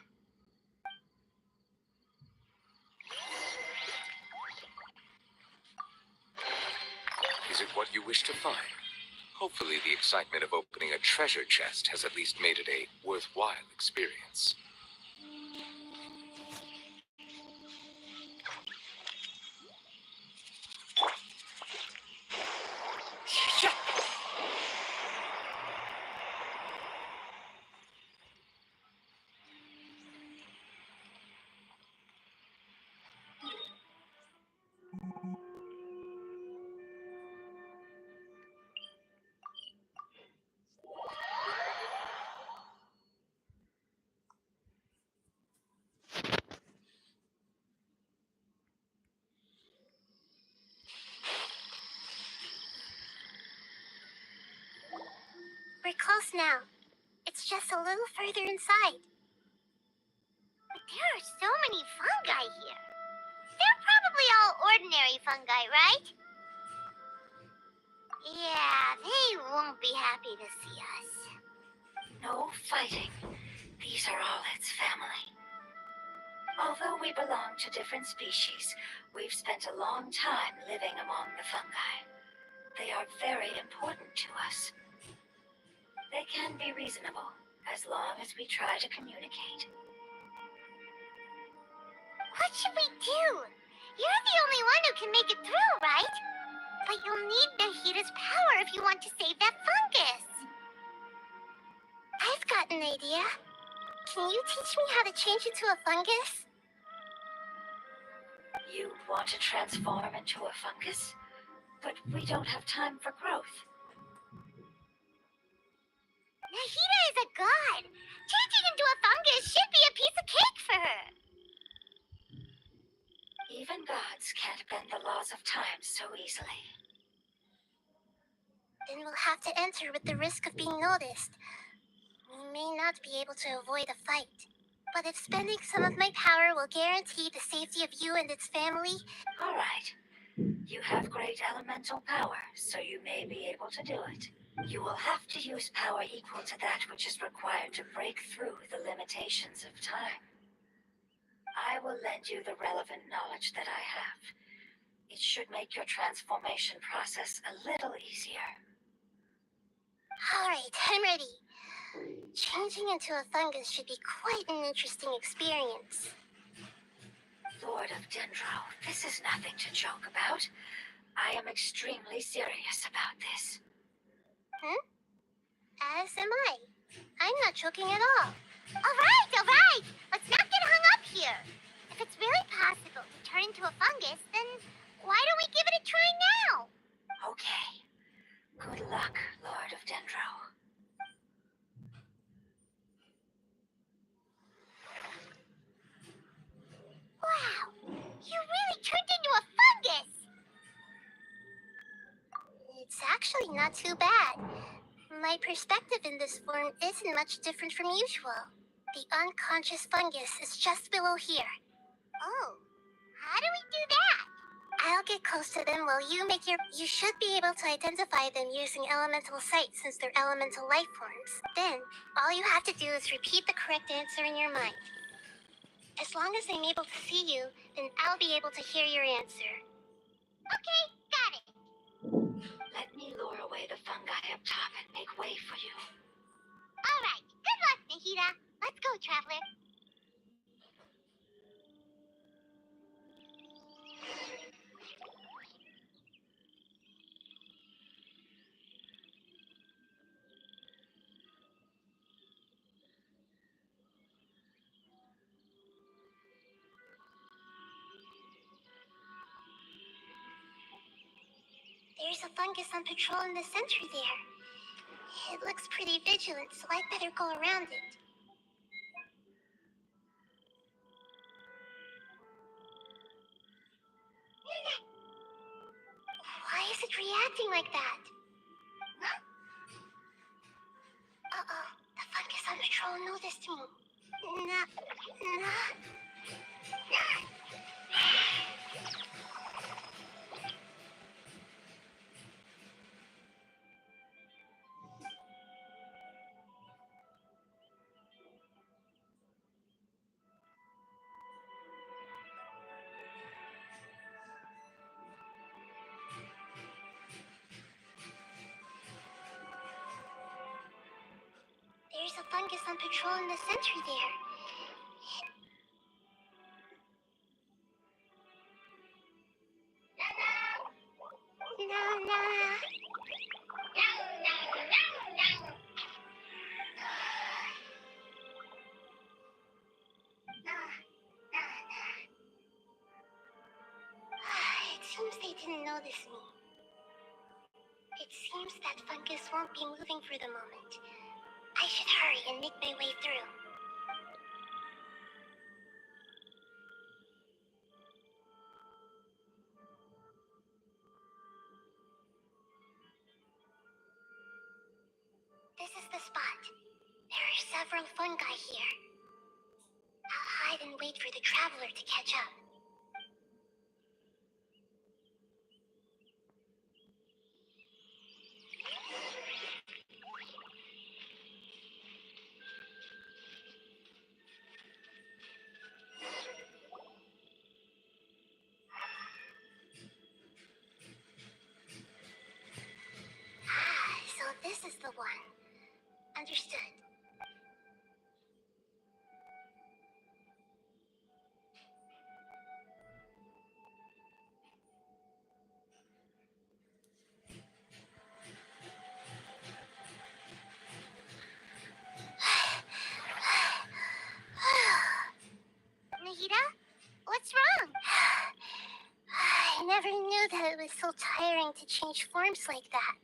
F: Is it what you wish to find? Hopefully the excitement of opening a treasure chest has at least made it a worthwhile experience.
C: We're close now. It's just a little further inside. But there are so many fungi here. They're probably all ordinary fungi, right? Yeah, they won't be happy to see us.
E: No fighting. These are all its family. Although we belong to different species, we've spent a long time living among the fungi. They are very important to us. They can be reasonable, as long as we try to communicate.
C: What should we do? You're the only one who can make it through, right? But you'll need Nahita's power if you want to save that fungus. I've got an idea. Can you teach me how to change into a fungus?
E: You want to transform into a fungus? But we don't have time for growth.
C: Nahita is a god. Changing into a fungus should be a piece of cake for her.
E: Even gods can't bend the laws of time so easily.
C: Then we'll have to enter with the risk of being noticed. We may not be able to avoid a fight. But if spending some of my power will guarantee the safety of you and its family...
E: All right. You have great elemental power, so you may be able to do it. You will have to use power equal to that which is required to break through the limitations of time. I will lend you the relevant knowledge that I have. It should make your transformation process a little easier.
C: All right, I'm ready. Changing into a fungus should be quite an interesting experience.
E: Lord of Dendro, this is nothing to joke about. I am extremely serious about this.
C: As am I. I'm not joking at all. All right. Let's not get hung up here. If it's really possible to turn into a fungus, then why don't we give it a try now?
E: Okay. Good luck, Lord of Dendro.
C: Wow, you really turned into a fungus! It's It's actually not too bad. My perspective in this form isn't much different from usual. The unconscious fungus is just below here. Oh, how do we do that? I'll get close to them while you make your... You should be able to identify them using elemental sight since they're elemental life forms. Then, all you have to do is repeat the correct answer in your mind. As long as I'm able to see you, then I'll be able to hear your answer. Okay, got it.
E: Let me lure away the fungi up top and make way for you.
C: All right, good luck, Nahida. Let's go, Traveler. There's a fungus on patrol in the center there. It looks pretty vigilant, so I'd better go around it. Why is it reacting like that? Uh-oh, the fungus on patrol noticed me. Nah. There's a fungus on patrol in the center there. No. It seems they didn't notice me. It seems that fungus won't be moving for the moment. I should hurry and make my way through. This is the spot. There are several fungi here. I'll hide and wait for the traveler to catch up. So this is the one. Understood. Nahida? What's wrong? I never knew that it was so tiring to change forms like that.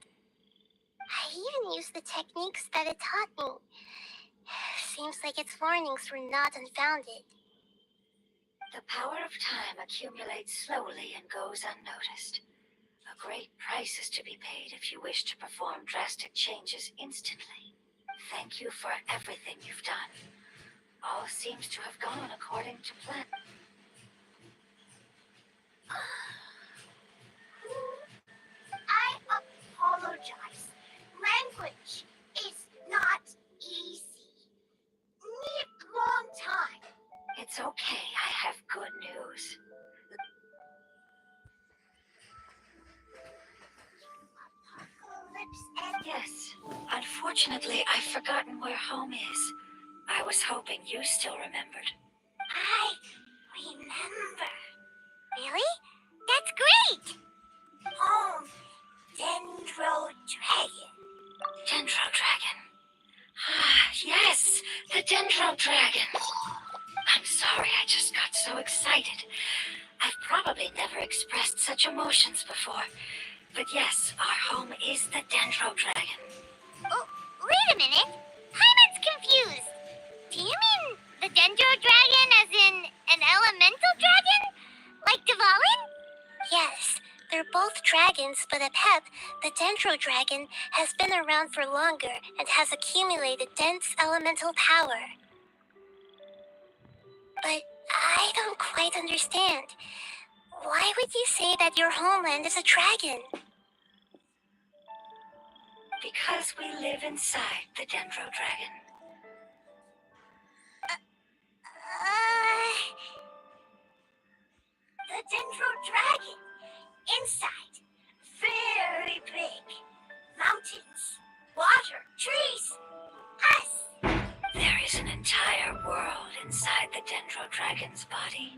C: I even used the techniques that it taught me. Seems like its warnings were not unfounded.
E: The power of time accumulates slowly and goes unnoticed. A great price is to be paid if you wish to perform drastic changes instantly. Thank you for everything you've done. All seems to have gone according to plan.
C: I apologize. Language is not easy. Need long time.
E: It's okay, I have good news. Yes, unfortunately, I've forgotten where home is. I was hoping you still remembered.
C: I remember. Really? That's great! Home, Dendro Dragon.
E: Dendro Dragon. Ah, yes, the Dendro Dragon. I'm sorry, I just got so excited. I've probably never expressed such emotions before. But yes, our home is the Dendro Dragon.
C: Oh, wait a minute. Hyman's confused. Do you mean the Dendro Dragon as in an elemental dragon? Like Dvalin? Yes, They're both dragons, but Apep, the Dendro Dragon, has been around for longer and has accumulated dense elemental power. But I don't quite understand. Why would you say that your homeland is a dragon?
E: Because we live inside the Dendro Dragon.
C: The Dendro Dragon. Inside. Very big. Mountains. Water. Trees. Us.
E: There is an entire world inside the Dendro Dragon's body.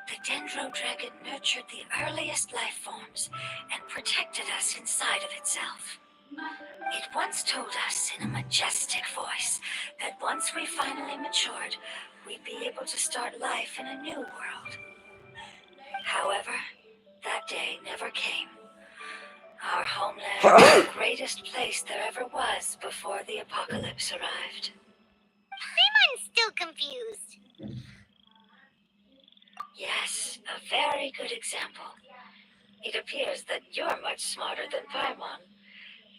E: The Dendro Dragon nurtured the earliest life forms and protected us inside of itself. It once told us in a majestic voice that once we finally matured, we'd be able to start life in a new world. However, that day never came. Our homeland was the greatest place there ever was before the apocalypse arrived.
C: I'm still confused.
E: Yes, a very good example. It appears that you're much smarter than Paimon.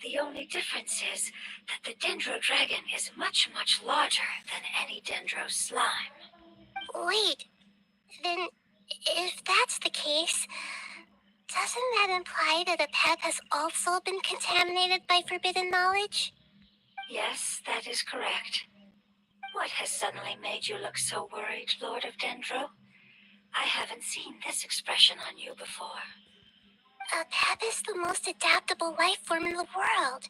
E: The only difference is that the Dendro Dragon is much, much larger than any Dendro slime.
C: Wait, then if that's the case, doesn't that imply that Apep has also been contaminated by forbidden knowledge?
E: Yes, that is correct. What has suddenly made you look so worried, Lord of Dendro? I haven't seen this expression on you before.
C: Apep is the most adaptable life form in the world.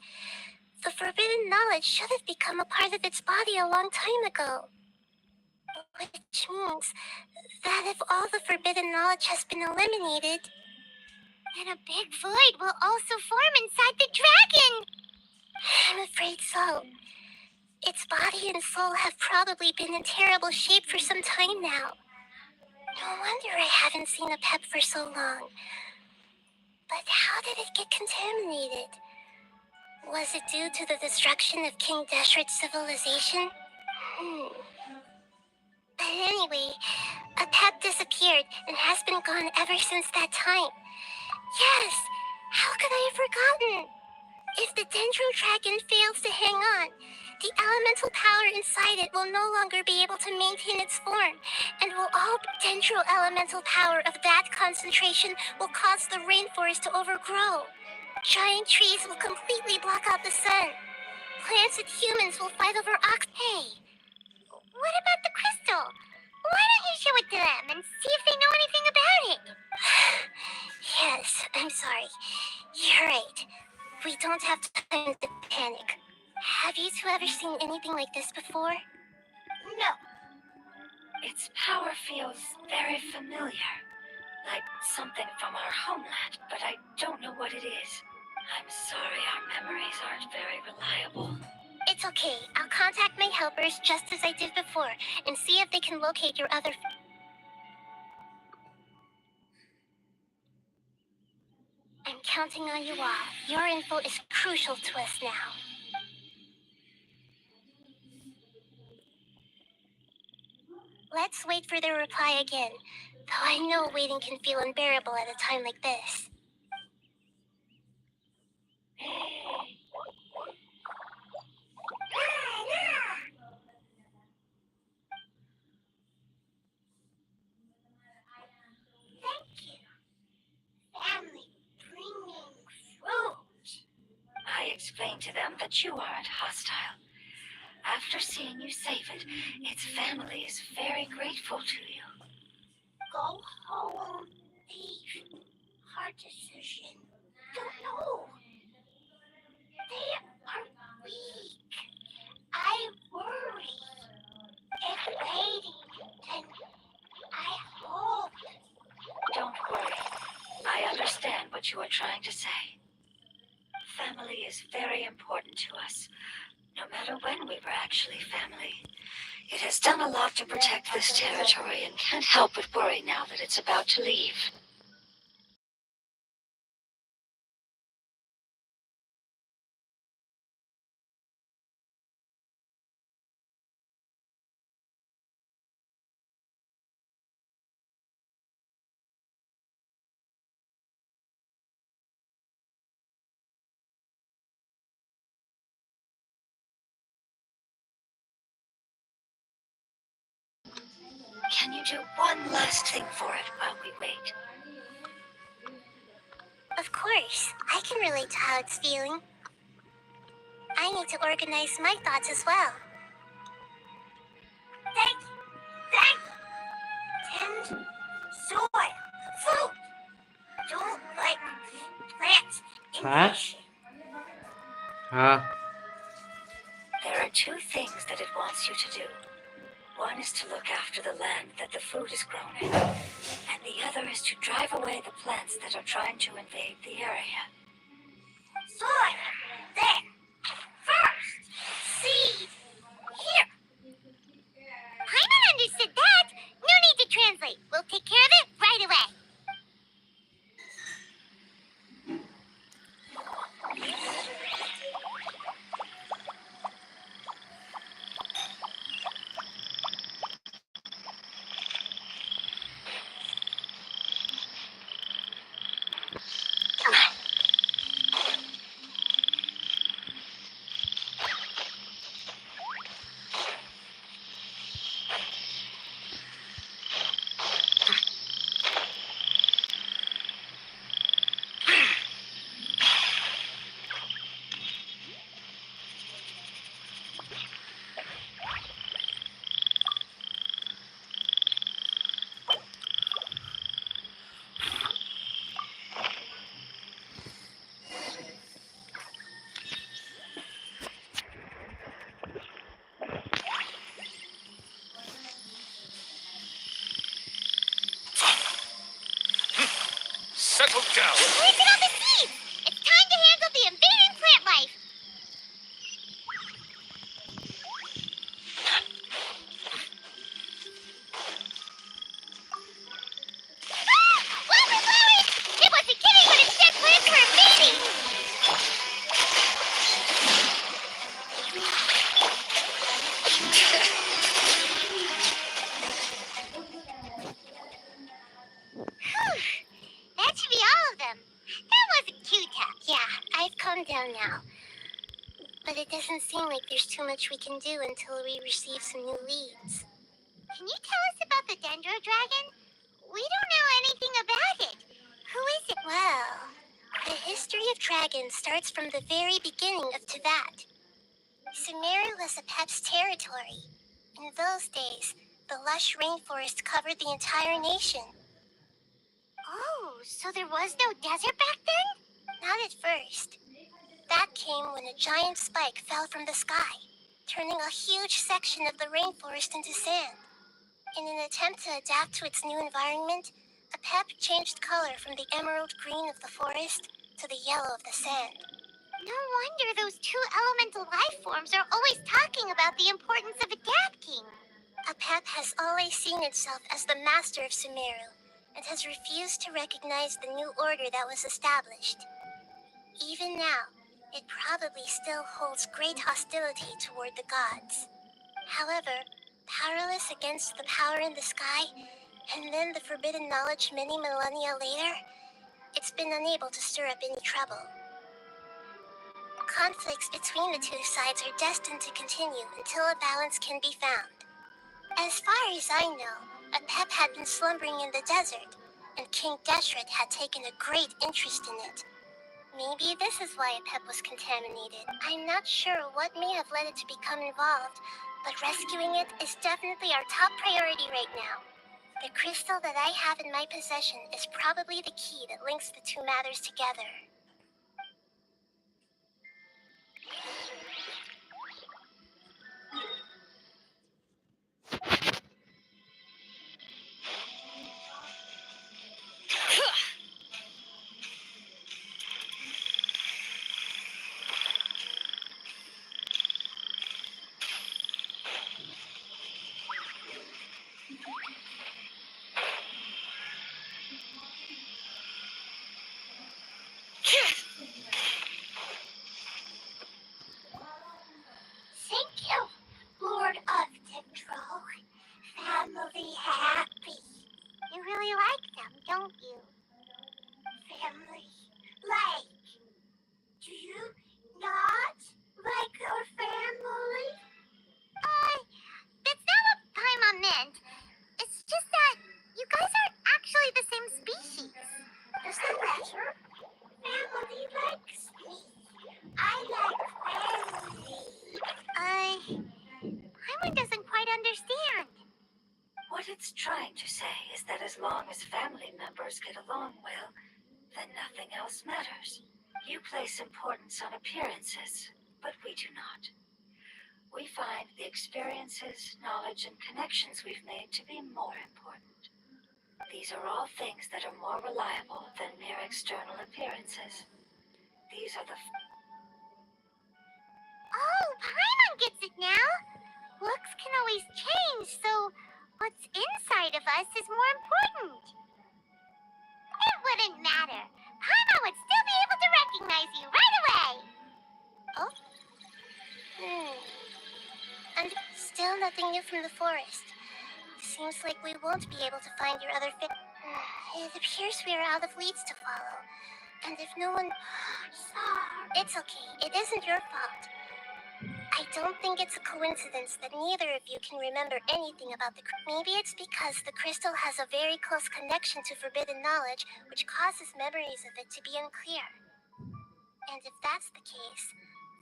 C: The forbidden knowledge should have become a part of its body a long time ago. Which means that if all the forbidden knowledge has been eliminated, then a big void will also form inside the dragon! I'm afraid so. Its body and soul have probably been in terrible shape for some time now. No wonder I haven't seen Apep for so long. But how did it get contaminated? Was it due to the destruction of King Deshret's civilization? But anyway, Apep disappeared and has been gone ever since that time. Yes! How could I have forgotten? If the Dendro Dragon fails to hang on, the elemental power inside it will no longer be able to maintain its form, and will all Dendro elemental power of that concentration will cause the rainforest to overgrow. Giant trees will completely block out the sun. Plants and humans will fight over Hey, what about the crystal? Why don't you show it to them and see if they know anything about it? Yes, I'm sorry. You're right. We don't have time to panic. Have you two ever seen anything like this before? No.
E: Its power feels very familiar, like something from our homeland, but I don't know what it is. I'm sorry, our memories aren't very reliable.
C: It's okay. I'll contact my helpers just as I did before and see if they can locate your other... I'm counting on you all. Your info is crucial to us now. Let's wait for their reply again, though I know waiting can feel unbearable at a time like this. Thank you. Family bringing fruit.
E: I explained to them that you aren't hostile. After seeing you save it, its family is very grateful to you.
C: Go home, thief. Hard decision. Don't know. They are weak. I worry. If waiting, then I hope.
E: Don't worry. I understand what you are trying to say. Family is very important to us, no matter when we were actually family. It has done a lot to protect this territory and can't help but worry now that it's about to leave. Can you do one last thing for it while we wait?
C: Of course, I can relate to how it's feeling. I need to organize my thoughts as well. Thank you. Tend soil. Food. Don't like plants.
G: Plants? Huh?
E: There are two things that it wants you to do. One is to look after the land that the food is grown in, and the other is to drive away the plants that are trying to invade the area.
C: Soil. There. First. Seed. Here. Paimon understood that. No need to translate. We'll take care of it right away.
B: Settle down.
C: You planted all the seeds! It's time to handle the invading plant life! Ah! Flowers, flowers! It wasn't kidding when it said plants were invading! Whew. That should be all of them. That wasn't too tough. Yeah, I've calmed down now. But it doesn't seem like there's too much we can do until we receive some new leads. Can you tell us about the Dendro Dragon? We don't know anything about it. Who is it? Well, the history of dragons starts from the very beginning of Teyvat. Sumeru was Apep's territory. In those days, the lush rainforest covered the entire nation. Oh, so there was no desert back then? Not at first. That came when a giant spike fell from the sky, turning a huge section of the rainforest into sand. In an attempt to adapt to its new environment, Apep changed color from the emerald green of the forest to the yellow of the sand. No wonder those two elemental life forms are always talking about the importance of adapting. Apep has always seen itself as the master of Sumeru, and has refused to recognize the new order that was established. Even now, it probably still holds great hostility toward the gods. However, powerless against the power in the sky, and then the forbidden knowledge many millennia later, it's been unable to stir up any trouble. Conflicts between the two sides are destined to continue until a balance can be found. As far as I know, Apep had been slumbering in the desert, and King Deshret had taken a great interest in it. Maybe this is why Apep was contaminated. I'm not sure what may have led it to become involved, but rescuing it is definitely our top priority right now. The crystal that I have in my possession is probably the key that links the two matters together.
E: say is that as long as family members get along well, then nothing else matters. You place importance on appearances, but we do not. We find the experiences, knowledge, and connections we've made to be more important. These are all things that are more reliable than mere external appearances. These are the...
C: Oh, Paimon gets it now! Looks can always change, so what's inside of us is more important. It wouldn't matter. Paimon would still be able to recognize you right away! Oh? And still nothing new from the forest. Seems like we won't be able to find your other fit. It appears we are out of leads to follow. And if no one... It's okay. It isn't your fault. I don't think it's a coincidence that neither of you can remember anything about the... Maybe it's because the crystal has a very close connection to forbidden knowledge, which causes memories of it to be unclear. And if that's the case,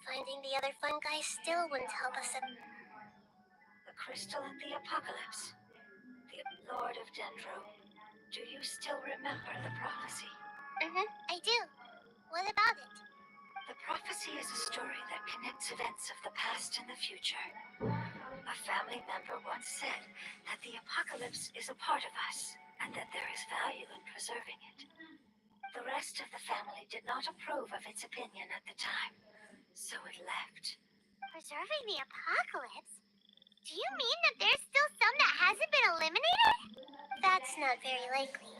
C: finding the other fungi still wouldn't help us at...
E: The crystal and the apocalypse. The Lord of Dendro. Do you still remember the prophecy?
C: I do. What about it?
E: The prophecy is a story that connects events of the past and the future. A family member once said that the apocalypse is a part of us, and that there is value in preserving it. The rest of the family did not approve of its opinion at the time, so it left.
C: Preserving the apocalypse? Do you mean that there's still some that hasn't been eliminated? That's not very likely.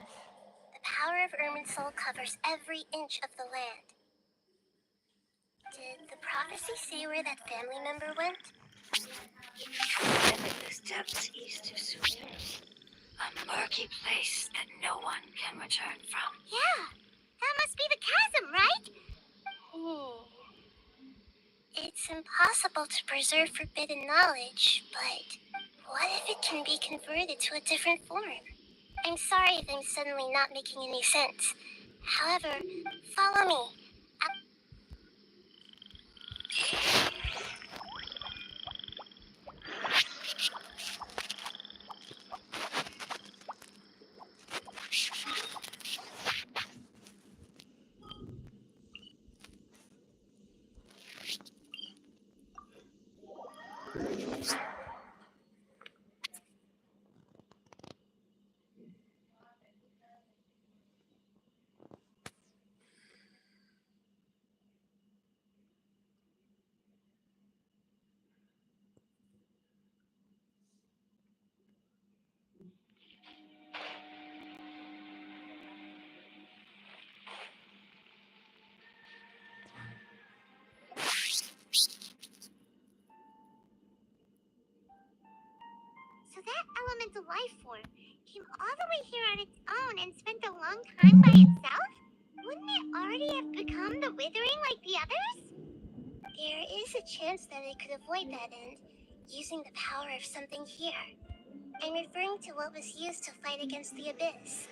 C: The power of Irminsul covers every inch of the land. Did the prophecy say where that family member went?
E: Limitless depths east of Sumir. A murky place that no one can return from.
C: Yeah, that must be the chasm, right? It's impossible to preserve forbidden knowledge, but what if it can be converted to a different form? I'm sorry if I'm suddenly not making any sense. However, follow me. So that elemental life form came all the way here on its own and spent a long time by itself? Wouldn't it already have become the Withering like the others? There is a chance that it could avoid that end, using the power of something here. I'm referring to what was used to fight against the Abyss.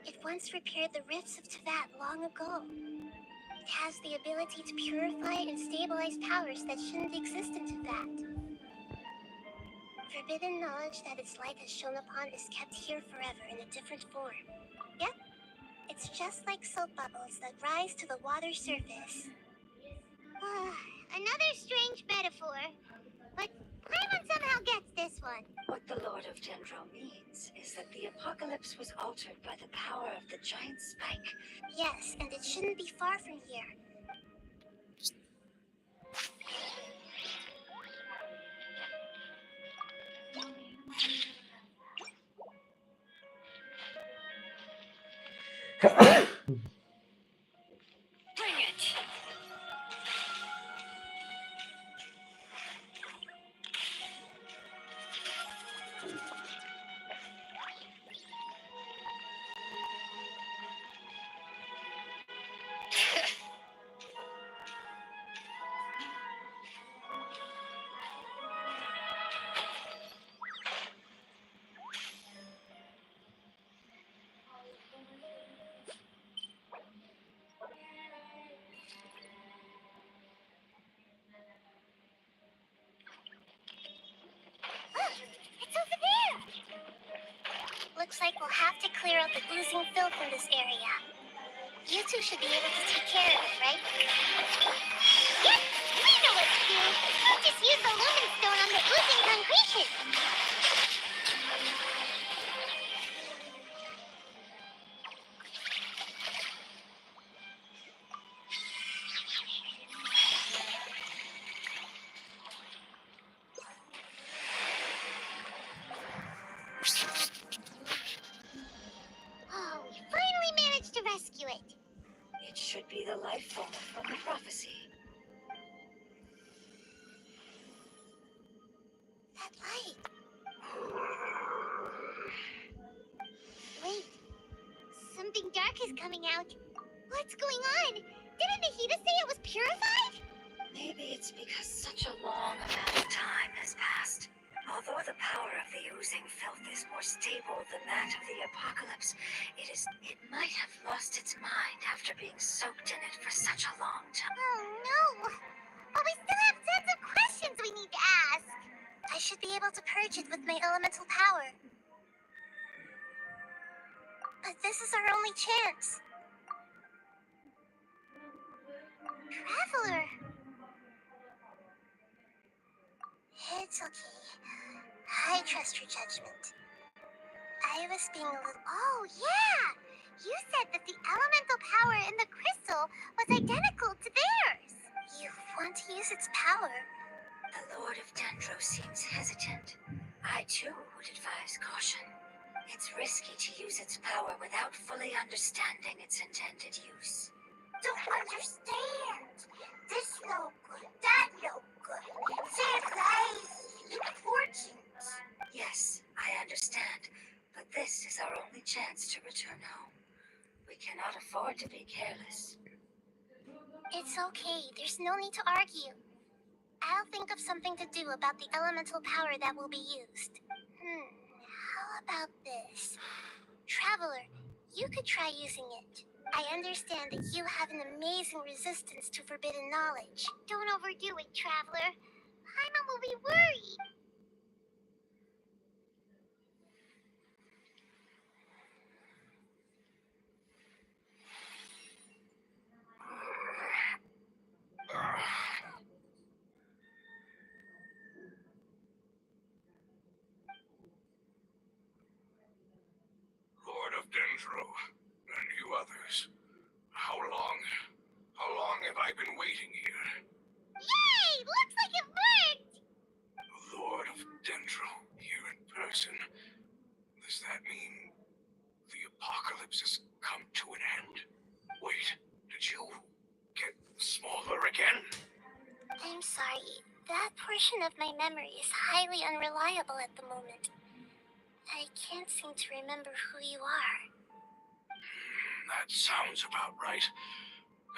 C: It once repaired the rifts of Teyvat long ago. It has the ability to purify and stabilize powers that shouldn't exist in Teyvat. Forbidden knowledge that its light has shone upon is kept here forever in a different form. Yep, it's just like soap bubbles that rise to the water surface. Another strange metaphor, but Paimon somehow gets this one.
E: What the Lord of Dendro means is that the apocalypse was altered by the power of the giant spike.
C: Yes, and it shouldn't be far from here.
E: Bring it!
C: the oozing filth in this area. You two should be able to take care of it, right? Yes, we know what to do. We'll just use the lumen stone on the oozing concretion. Oh, we finally managed to rescue it.
E: It should be the life form from the prophecy.
C: That light. Wait. Something dark is coming out. What's going on? Didn't Mahita say it was purified?
E: Maybe it's because such a long amount of time has passed. Although the power of the oozing filth is more stable than that of the apocalypse, it might have lost its mind after being soaked in it for such a long time.
C: Oh no! But we still have tons of questions we need to ask. I should be able to purge it with my elemental power. But this is our only chance. Traveler! It's okay. I trust your judgment. I was being a little... Oh, yeah! You said that the elemental power in the crystal was identical to theirs. You want to use its power?
E: The Lord of Dendro seems hesitant. I too would advise caution. It's risky to use its power without fully understanding its intended use.
C: Don't understand. This no good, that no good. Save lives, important.
E: Yes, I understand, but this is our only chance to return home. We cannot afford to be careless.
C: It's okay. There's no need to argue. I'll think of something to do about the elemental power that will be used. How about this? Traveler, you could try using it. I understand that you have an amazing resistance to forbidden knowledge. Don't overdo it, Traveler. Paimon will be worried.
B: Lord of Dendro, and you others, how long have I been waiting here?
C: Yay! Looks like it worked!
B: Lord of Dendro, here in person. Does that mean the apocalypse has come to an end? Wait, did you get smaller again?
C: I'm sorry. That portion of my memory is highly unreliable at the moment. I can't seem to remember who you are.
B: That sounds about right.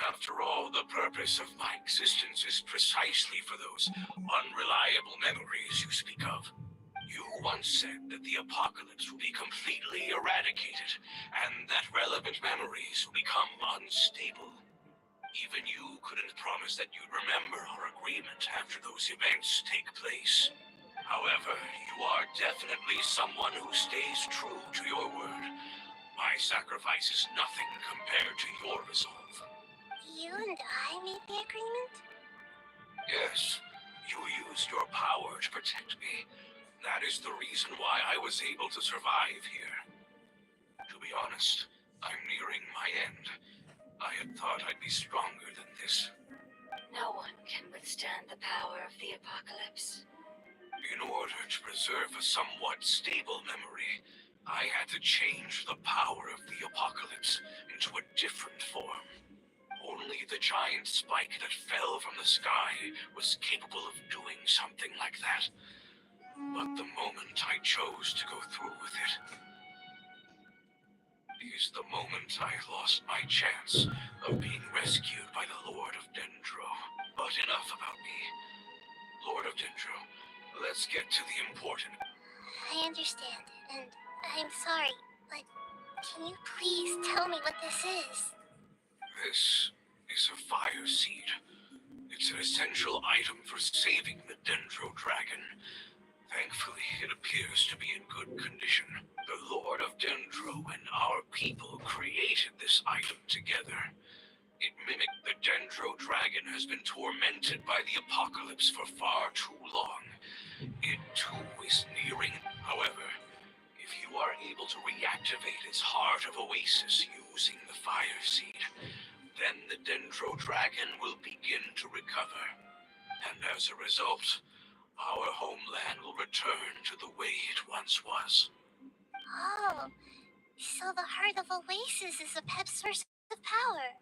B: After all, the purpose of my existence is precisely for those unreliable memories you speak of. You once said that the apocalypse will be completely eradicated, and that relevant memories will become unstable. Even you couldn't promise that you'd remember our agreement after those events take place. However, you are definitely someone who stays true to your word. My sacrifice is nothing compared to your resolve.
C: You and I made the agreement?
B: Yes, you used your power to protect me. That is the reason why I was able to survive here. To be honest, I'm nearing my end. I had thought I'd be stronger than this.
E: No one can withstand the power of the apocalypse.
B: In order to preserve a somewhat stable memory, I had to change the power of the apocalypse into a different form. Only the giant spike that fell from the sky was capable of doing something like that. But the moment I chose to go through with it is the moment I lost my chance of being rescued by the Lord of Dendro. But enough about me. Lord of Dendro, let's get to the important.
C: I understand, and I'm sorry, but can you please tell me what this is?
B: This is a fire seed. It's an essential item for saving the Dendro dragon. Thankfully, it appears to be in good condition. The Lord of Dendro and our dragon has been tormented by the apocalypse for far too long. It too is nearing. However, if you are able to reactivate its heart of oasis using the fire seed, then the Dendro dragon will begin to recover. And as a result, our homeland will return to the way it once was.
C: Oh, so the heart of Oasis is a pep source of power.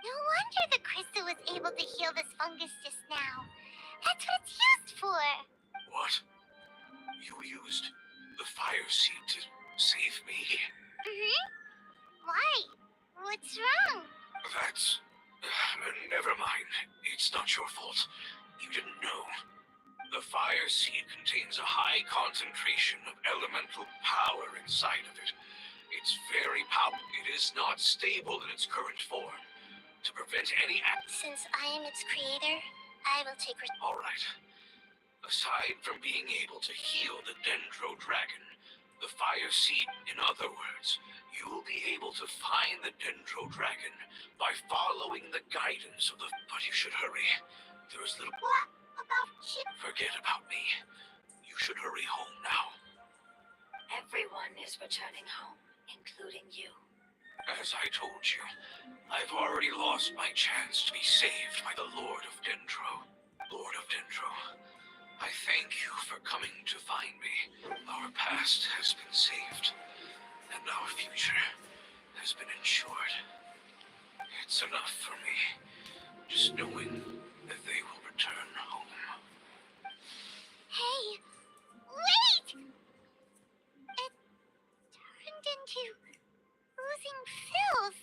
C: No wonder the crystal was able to heal this fungus just now. That's what it's used for.
B: What? You used the fire seed to save me?
C: Mm-hmm. Why? What's wrong?
B: That's... never mind. It's not your fault. You didn't know. The fire seed contains a high concentration of elemental power inside of it. It's very powerful. It is not stable in its current form. To prevent any
C: Since I am its creator, I will take
B: All right. Aside from being able to heal the Dendro dragon, the fire seed, in other words, you will be able to find the Dendro dragon by following the guidance of the... But you should hurry. There is little...
C: What about you?
B: Forget about me. You should hurry home now.
E: Everyone is returning home, including you.
B: As I told you, I've already lost my chance to be saved by the Lord of Dendro. Lord of Dendro, I thank you for coming to find me. Our past has been saved, and our future has been ensured. It's enough for me, just knowing that they will return home.
C: Hey, wait! It turned into oozing filth.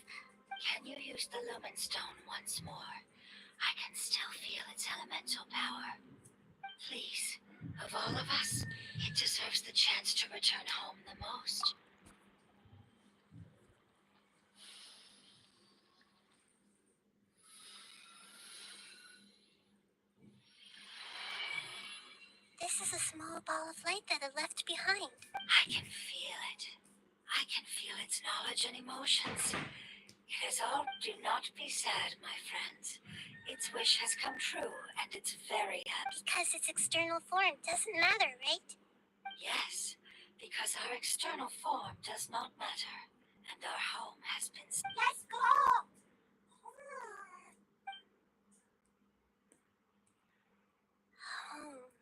E: Can you use the Lumen Stone once more? I can still feel its elemental power. Please, of all of us, it deserves the chance to return home the most.
C: This is a small ball of light that it left behind.
E: I can feel it. I can feel its knowledge and emotions. It is all, do not be sad, my friends. Its wish has come true, and it's very happy.
C: Because its external form doesn't matter, right?
E: Yes, because our external form does not matter, and our home has been...
C: Let's go! Home.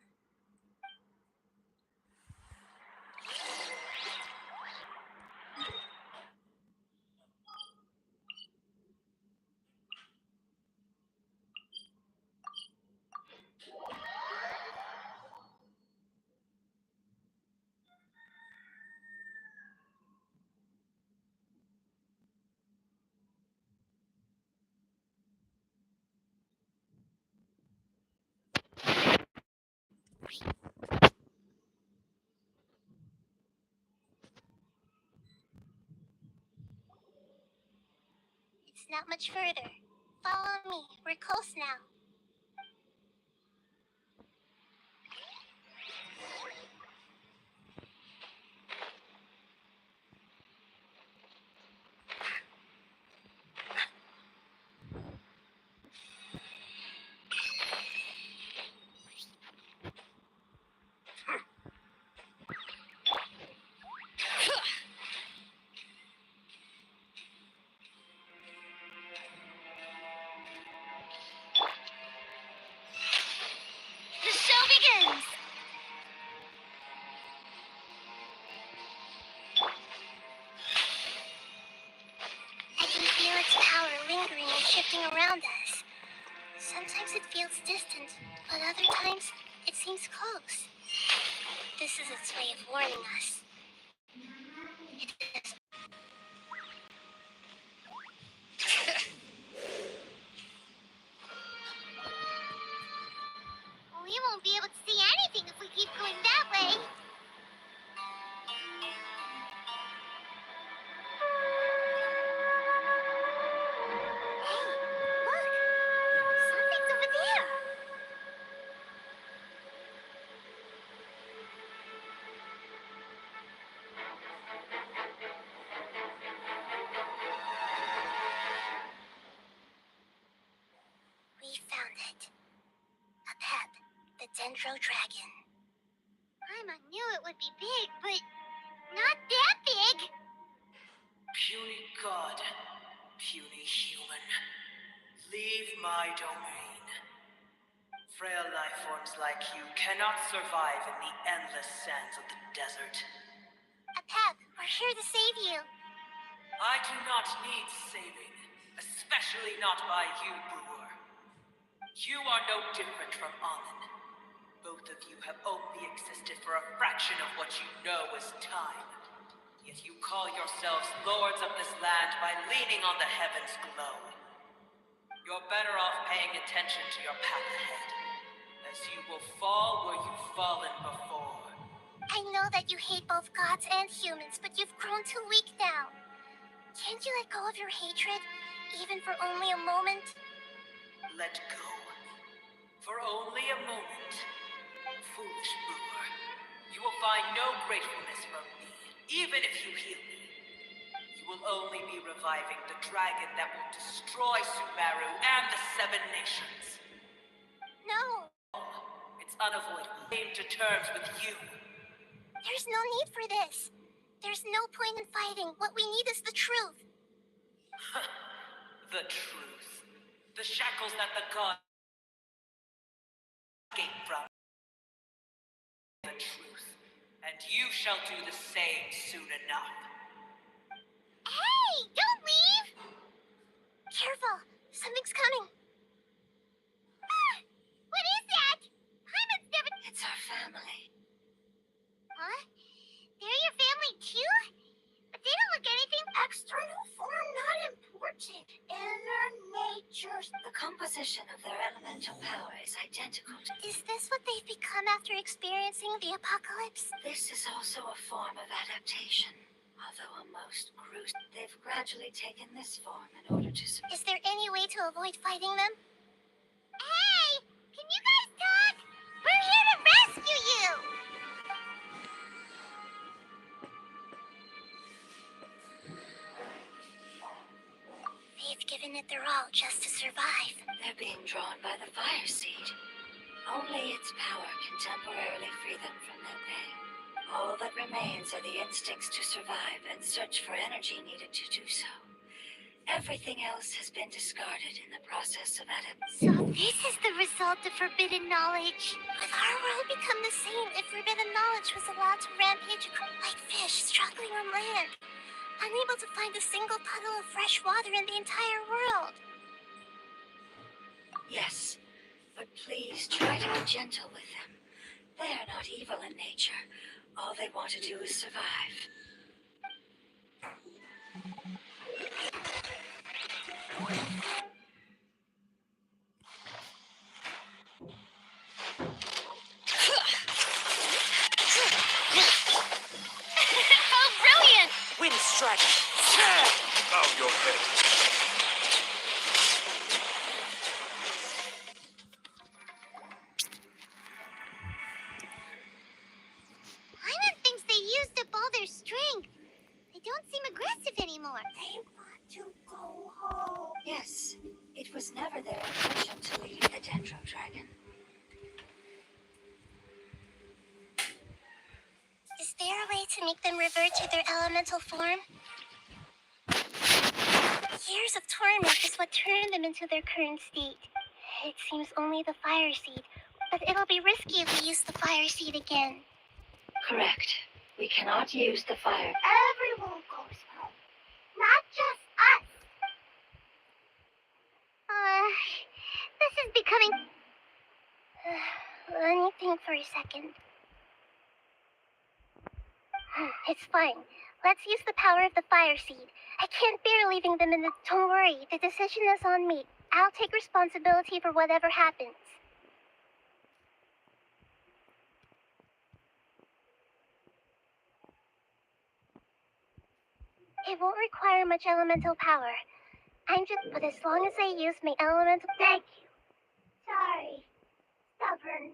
C: It's not much further. Follow me. We're close now. The show begins! I can feel its power lingering and shifting around us. Sometimes it feels distant, but other times it seems close. This is its way of warning us. It is... We won't be able to see anything if we keep going that way. Hey, look! Something's over there! We found it. A pep, the Dendro Dragon. Paimon knew it would be big, but not that big.
A: Puny god, puny human, leave my domain. Frail life forms like you cannot survive in the endless sands of the desert.
C: A pep, we're here to save you.
A: I do not need saving, especially not by you, brewer. You are no different from Amun. Both of you have only existed for a fraction of what you know as time. Yet you call yourselves lords of this land by leaning on the heavens' glow. You're better off paying attention to your path ahead, as you will fall where you've fallen before.
C: I know that you hate both gods and humans, but you've grown too weak now. Can't you let go of your hatred, even for only a moment?
A: Let go. For only a moment. Foolish brewer. You will find no gratefulness from me, even if you heal me. You will only be reviving the dragon that will destroy Sumeru and the Seven Nations.
C: No,
A: It's unavoidable. Came to terms with you.
C: there's no need for this. There's no point in fighting. What we need is the truth.
A: The truth. The shackles that the gods escape from. The truth. And you shall do the same soon enough.
C: Hey, don't leave! Careful, something's coming. Ah, what is that? Paimon's never...
E: It's our family.
C: Huh? They're your family too? But they don't look anything... External form not important. Inner natures...
E: The composition of their elemental power is identical to...
C: Is this what they've become after experiencing the apocalypse?
E: This is also a form of adaptation. Although a most gruesome, they've gradually taken this form in order to...
C: Is there any way to avoid fighting them? Hey! Can you guys talk? We're here to rescue you! They've given it their all just to survive.
E: They're being drawn by the fire seed. Only its power can temporarily free them from their pain. All that remains are the instincts to survive and search for energy needed to do so. Everything else has been discarded in the process of adaptation.
C: So this is the result of forbidden knowledge. Would our world become the same if forbidden knowledge was allowed to rampage like fish struggling on land, unable to find a single puddle of fresh water in the entire world?
E: Yes, but please try to be gentle with them. They are not evil in nature. All they want to do is survive.
C: Oh, brilliant!
A: Wind strike!
B: Bow your head.
C: Paimon thinks they used up all their strength. They don't seem aggressive anymore. They want to go home.
E: Yes, it was never their intention to leave the Dendro Dragon.
C: Is there a way to make them revert to their elemental form? Years of torment is what turned them into their current state. It seems only the fire seed, but it'll be risky if we use the fire seed again.
E: Correct. We cannot use the fire.
C: Everyone goes home, not just us. This is becoming... let me think for a second. It's fine. Let's use the power of the fire seed. I can't bear leaving them in the... Don't worry, the decision is on me. I'll take responsibility for whatever happens. It won't require much elemental power. But as long as I use my elemental... Thank you. Sorry. Stubborn.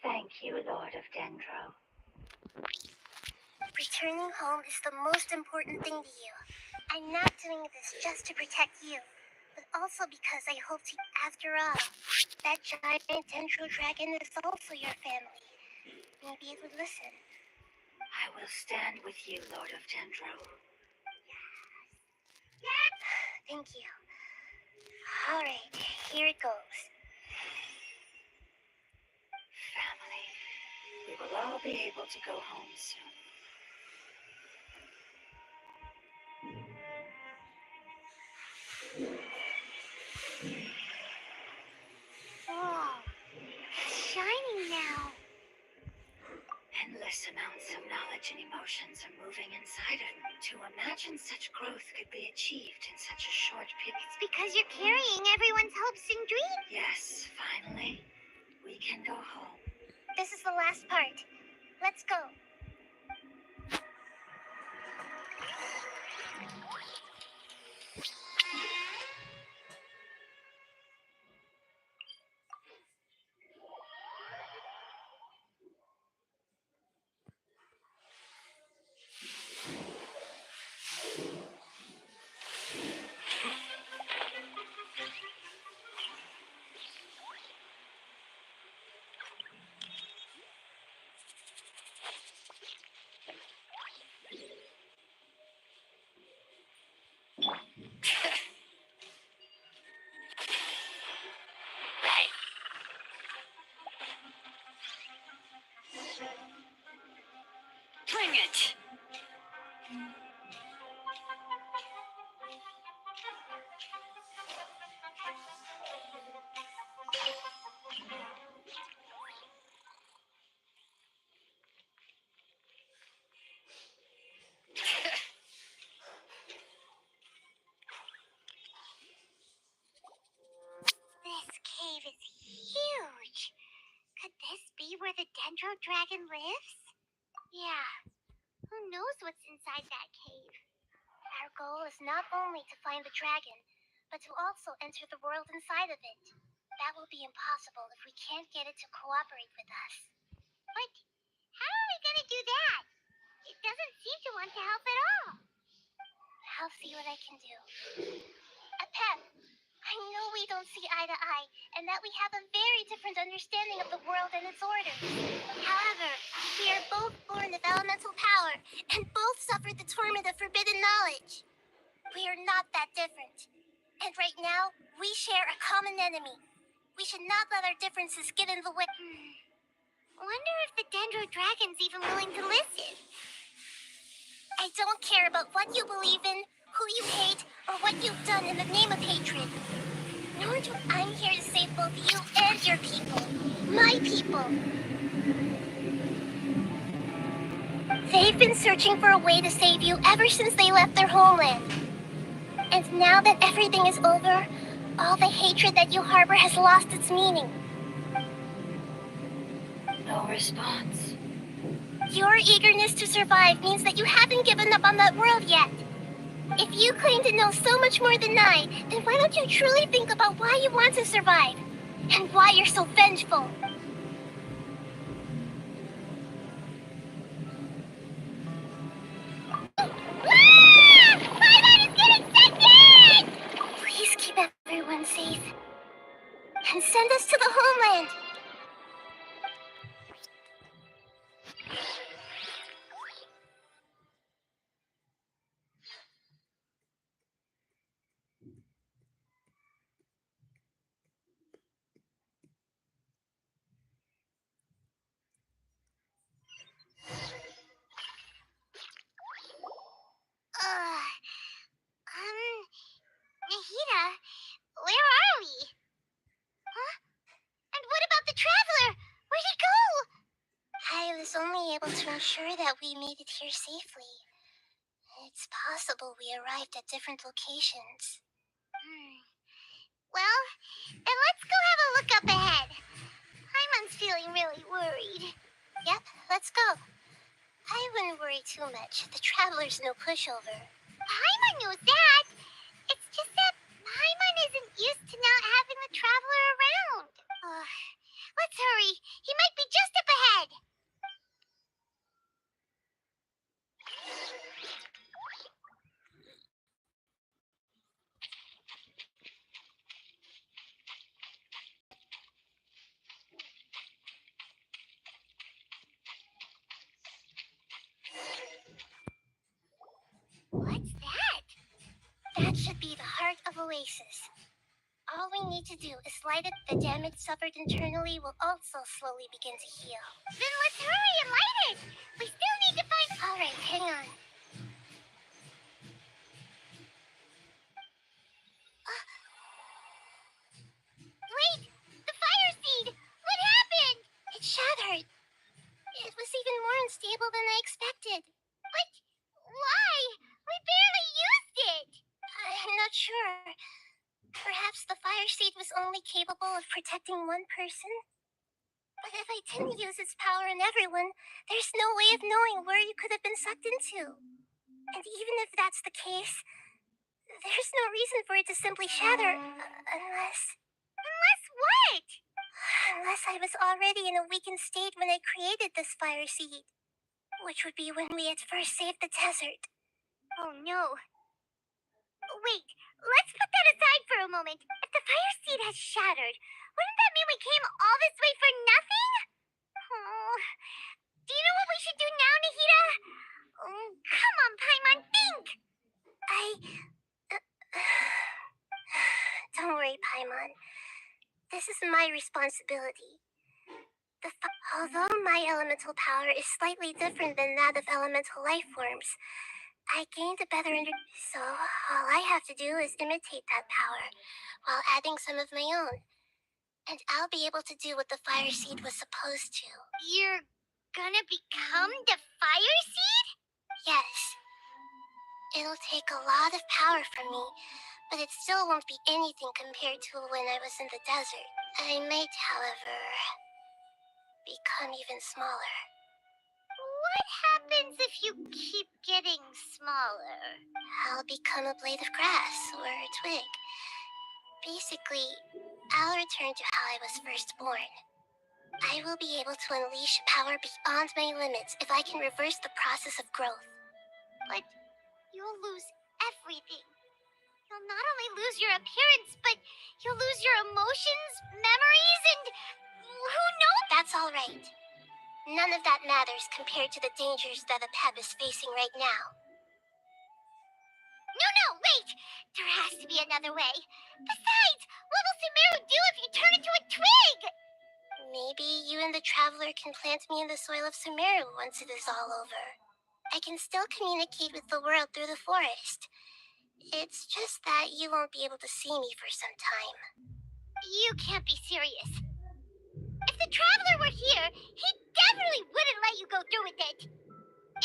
E: Thank you, Lord of Dendro.
C: Returning home is the most important thing to you. I'm not doing this just to protect you, but also because I hope to, after all, that giant dendro dragon is also your family. Maybe it would listen.
E: I will stand with you, Lord of Dendro.
C: Thank you. Alright, here it goes.
E: Family. We will all be able to go home soon.
C: Whoa, it's shining now.
E: Endless amounts of knowledge and emotions are moving inside of me. To imagine such growth could be achieved in such a short period.
C: It's because you're carrying everyone's hopes and dreams.
E: Yes, finally, we can go home.
C: This is the last part. Let's go.
E: Bring it!
C: This cave is huge. Could this be where the dendro dragon lives? Yeah. Who knows what's inside that cave? Our goal is not only to find the dragon, but to also enter the world inside of it. That will be impossible if we can't get it to cooperate with us. But how are we gonna do that? It doesn't seem to want to help at all. I'll see what I can do. Pep, I know we don't see eye to eye, and that we have a very different understanding of the world and its orders. However, we are both born of elemental power, and both suffered the torment of forbidden knowledge. We are not that different. And right now, we share a common enemy. We should not let our differences get in the way. Wonder if the dendro dragon's even willing to listen. I don't care about what you believe in, who you hate, or what you've done in the name of hatred. Nor do I'm here to save both you and your people. My people. They've been searching for a way to save you ever since they left their homeland. And now that everything is over, all the hatred that you harbor has lost its meaning.
E: No response.
C: Your eagerness to survive means that you haven't given up on that world yet. If you claim to know so much more than I, then why don't you truly think about why you want to survive? And why you're so vengeful? Paimon is getting sent in! Please keep everyone safe. And send us to the homeland. Nahida, where are we? Huh? And what about the traveler? Where'd he go? I was only able to ensure that we made it here safely. It's possible we arrived at different locations. Well, then let's go have a look up ahead. Paimon's feeling really worried. Yep, let's go. I wouldn't worry too much. The traveler's no pushover. Paimon knows that. It's just that Paimon isn't used to not having the traveler around. Let's hurry. He might be just up ahead. should be the heart of Oasis. All we need to do is light it. The damage suffered internally will also slowly begin to heal. Then let's hurry and light it! We still need to find... Alright, hang on. Wait! The fire seed! What happened? It shattered. It was even more unstable than I expected. But why? We barely used it! I'm not sure. Perhaps the fire seed was only capable of protecting one person? But if I didn't use its power on everyone, there's no way of knowing where you could have been sucked into. And even if that's the case, there's no reason for it to simply shatter, unless... Unless what? Unless I was already in a weakened state when I created this fire seed. Which would be when we had first saved the desert. Oh no. Wait, let's put that aside for a moment. If the fire seed has shattered, wouldn't that mean we came all this way for nothing? Oh, do you know what we should do now, Nahida? Oh, come on, Paimon, think! Don't worry, Paimon. This is my responsibility. Although my elemental power is slightly different than that of elemental life forms, I gained a better so all I have to do is imitate that power, while adding some of my own. And I'll be able to do what the fire seed was supposed to. You're gonna become the fire seed? Yes. It'll take a lot of power from me, but it still won't be anything compared to when I was in the desert. I might, however, become even smaller. What happens if you keep getting smaller? I'll become a blade of grass or a twig. Basically, I'll return to how I was first born. I will be able to unleash power beyond my limits if I can reverse the process of growth. But you'll lose everything. You'll not only lose your appearance, but you'll lose your emotions, memories, and who knows? That's all right. None of that matters compared to the dangers that the Pep is facing right now. No, wait! There has to be another way. Besides, what will Sumeru do if you turn into a twig? Maybe you and the Traveler can plant me in the soil of Sumeru once it is all over. I can still communicate with the world through the forest. It's just that you won't be able to see me for some time. You can't be serious. If the Traveler were here, he definitely wouldn't let you go through with it.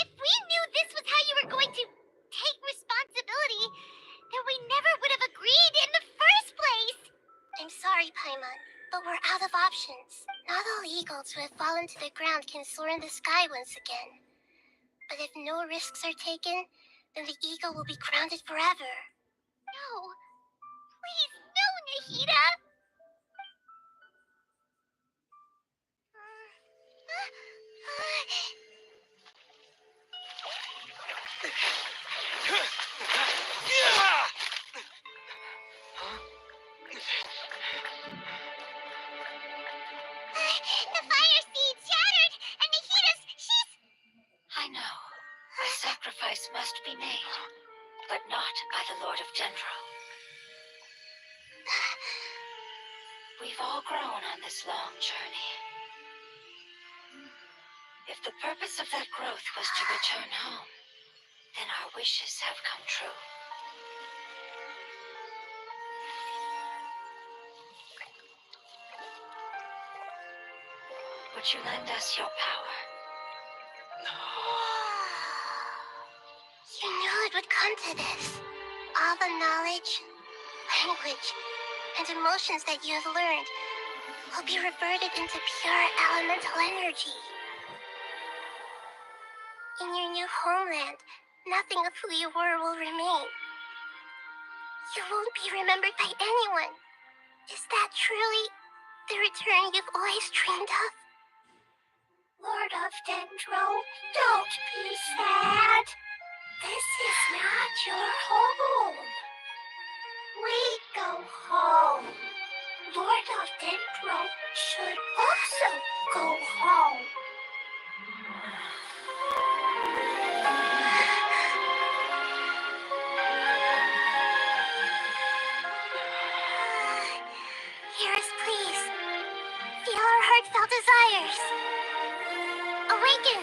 C: If we knew this was how you were going to take responsibility, then we never would have agreed in the first place. I'm sorry, Paimon, but we're out of options. Not all eagles who have fallen to the ground can soar in the sky once again. But if no risks are taken, then the eagle will be grounded forever. No. Please, no, Nahida! The fire seed shattered, and she's...
E: I know. A sacrifice must be made, but not by the Lord of Dendro. We've all grown on this long journey. If the purpose of that growth was to return home, then our wishes have come true. Would you lend us your power?
C: You knew it would come to this. All the knowledge, language, and emotions that you have learned will be reverted into pure elemental energy. In your new homeland, nothing of who you were will remain. You won't be remembered by anyone. Is that truly the return you've always dreamed of? Lord of Dendro, don't be sad. This is not your home. We go home. Lord of Dendro should also go home. desires. Awaken!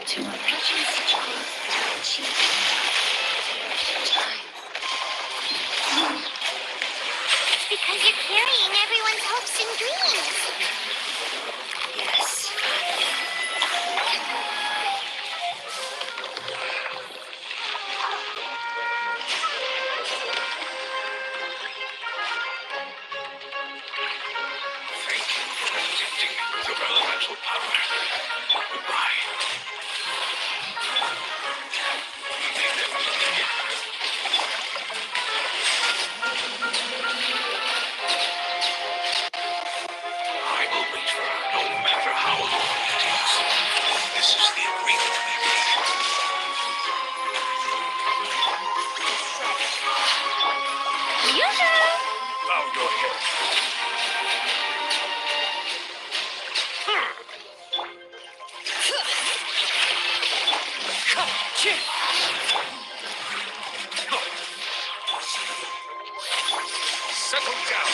E: To emergency to achieve time.
C: Because you're carrying everyone's hopes and dreams.
E: Yes.
F: Thank you for gifting me with your elemental power. Goodbye. May never meet again. I will wait for her no matter how long it takes. This is the agreement we made.
D: Bow your head.
B: Settle down.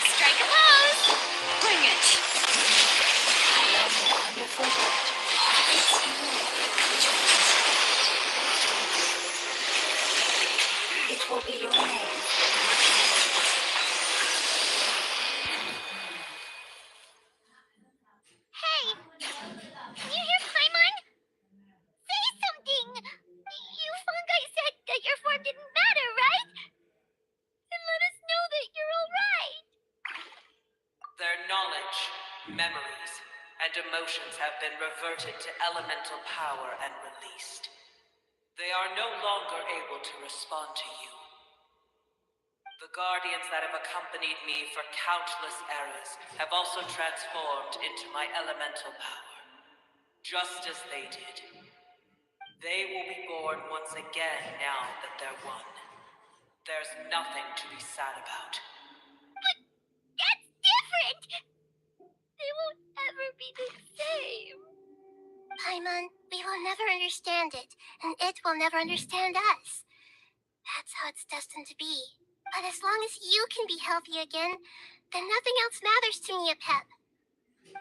C: Strike a pose!
E: Bring it! Wonderful word. It will be your name.
C: Hey! Can you hear Paimon? Say something! You fungi said that your form didn't matter, right? And let us know that you're alright!
A: Their knowledge, memories, and emotions have been reverted to elemental power and released. They are no longer able to respond to you. The guardians that have accompanied me for countless eras have also transformed into my elemental power, just as they did. They will be born once again now that they're one. There's nothing to be sad about.
C: But that's different! They won't ever be the same. Paimon, we will never understand it, and it will never understand us. That's how it's destined to be. But as long as you can be healthy again, then nothing else matters to me, Apep.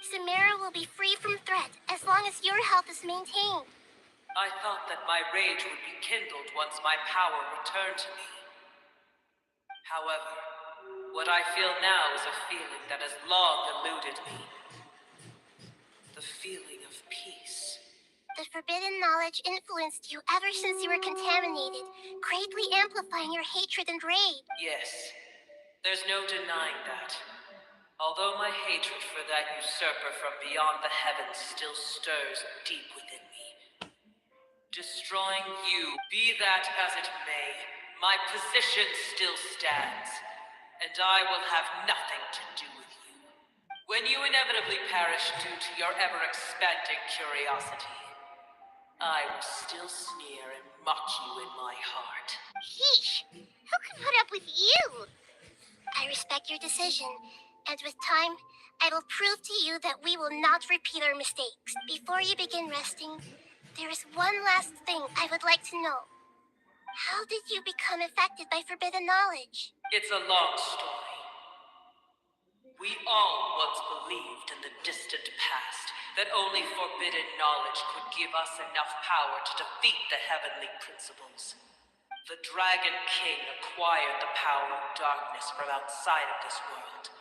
C: Samara will be free from threat as long as your health is maintained.
A: I thought that my rage would be kindled once my power returned to me. However, what I feel now is a feeling that has long eluded me. The feeling of peace.
C: The forbidden knowledge influenced you ever since you were contaminated, greatly amplifying your hatred and rage.
A: Yes, there's no denying that. Although my hatred for that usurper from beyond the heavens still stirs deep within me. Destroying you, be that as it may, my position still stands, and I will have nothing to do with you. When you inevitably perish due to your ever-expanding curiosity, I will still sneer and mock you in my heart.
C: Sheesh, who can put up with you? I respect your decision, and with time, I will prove to you that we will not repeat our mistakes. Before you begin resting, there is one last thing I would like to know. How did you become affected by forbidden knowledge?
A: It's a long story. We all once believed in the distant past that only forbidden knowledge could give us enough power to defeat the heavenly principles. The Dragon King acquired the power of darkness from outside of this world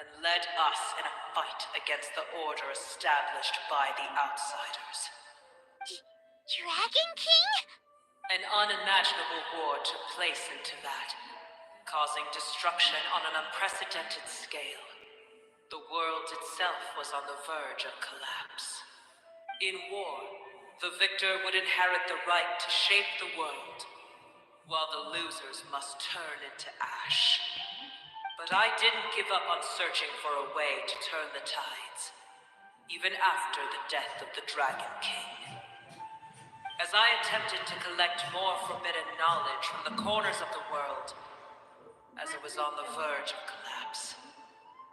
A: and led us in a fight against the order established by the outsiders.
C: Dragon King?
A: An unimaginable war took place into that. causing destruction on an unprecedented scale. The world itself was on the verge of collapse. In war, the victor would inherit the right to shape the world, while the losers must turn into ash. But I didn't give up on searching for a way to turn the tides, even after the death of the Dragon King. As I attempted to collect more forbidden knowledge from the corners of the world, as it was on the verge of collapse,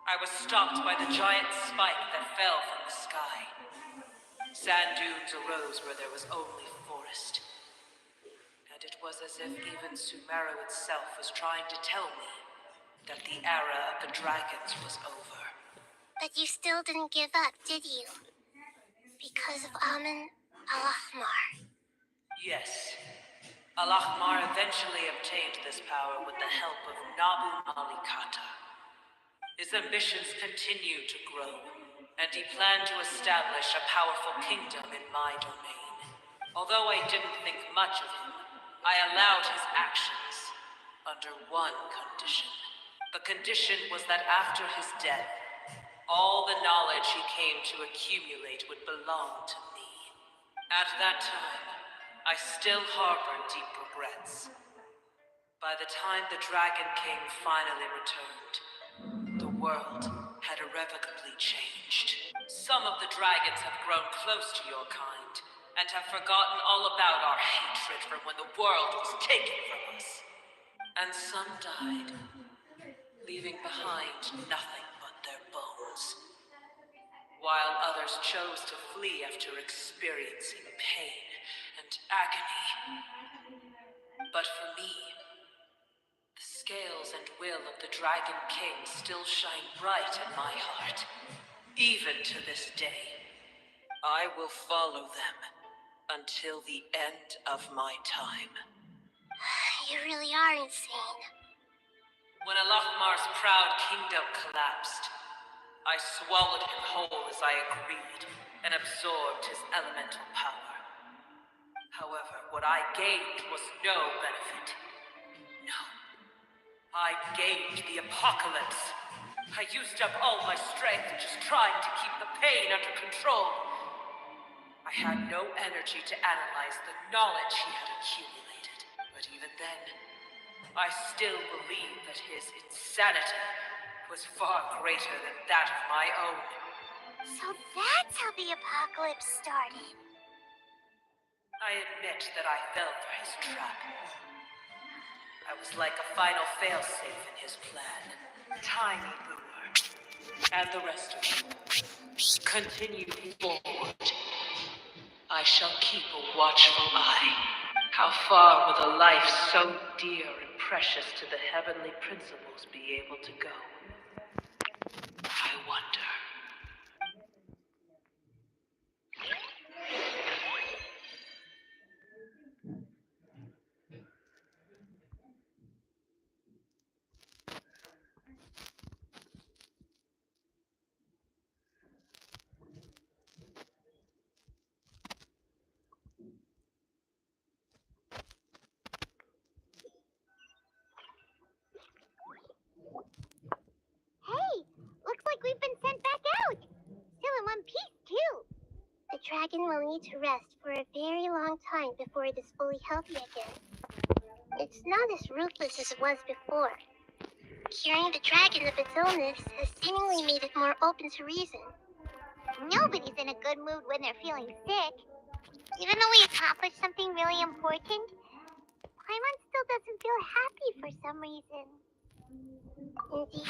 A: I was stopped by the giant spike that fell from the sky. Sand dunes arose where there was only forest. And it was as if even Sumeru itself was trying to tell me that the era of the dragons was over.
C: But you still didn't give up, did you? Because of Amun al-Ahmar.
A: Yes. Al-Ahmar eventually obtained this power with the help of Nabu Malikata. His ambitions continued to grow, and he planned to establish a powerful kingdom in my domain. Although I didn't think much of him, I allowed his actions under one condition. The condition was that after his death, all the knowledge he came to accumulate would belong to me. At that time, I still harbored deep regrets. By the time the Dragon King finally returned, the world had irrevocably changed. Some of the dragons have grown close to your kind, and have forgotten all about our hatred from when the world was taken from us. And some died, leaving behind nothing but their bones. While others chose to flee after experiencing pain and agony. But for me, the scales and will of the Dragon King still shine bright in my heart, even to this day. I will follow them until the end of my time.
C: You really are insane.
A: When Al-Ahmar's proud kingdom collapsed, I swallowed him whole as I agreed, and absorbed his elemental power. However, what I gained was no benefit. No. I gained the apocalypse. I used up all my strength just trying to keep the pain under control. I had no energy to analyze the knowledge he had accumulated. But even then, I still believed that his insanity was far greater than that of my own.
C: So that's how the apocalypse started.
A: I admit that I fell for his trap. I was like a final failsafe in his plan. Tiny Boomer, and the rest of you, continue forward. I shall keep a watchful eye. How far will a life so dear and precious to the heavenly principles be able to go? I wonder.
C: Hey, looks like we've been sent back out. Still in one piece, too. The dragon will need to rest for a very long time before it is fully healthy again. It's not as ruthless as it was before. Curing the dragon of its illness has seemingly made it more open to reason. Nobody's in a good mood when they're feeling sick. Even though we accomplished something really important, Paimon still doesn't feel happy for some reason. Indeed.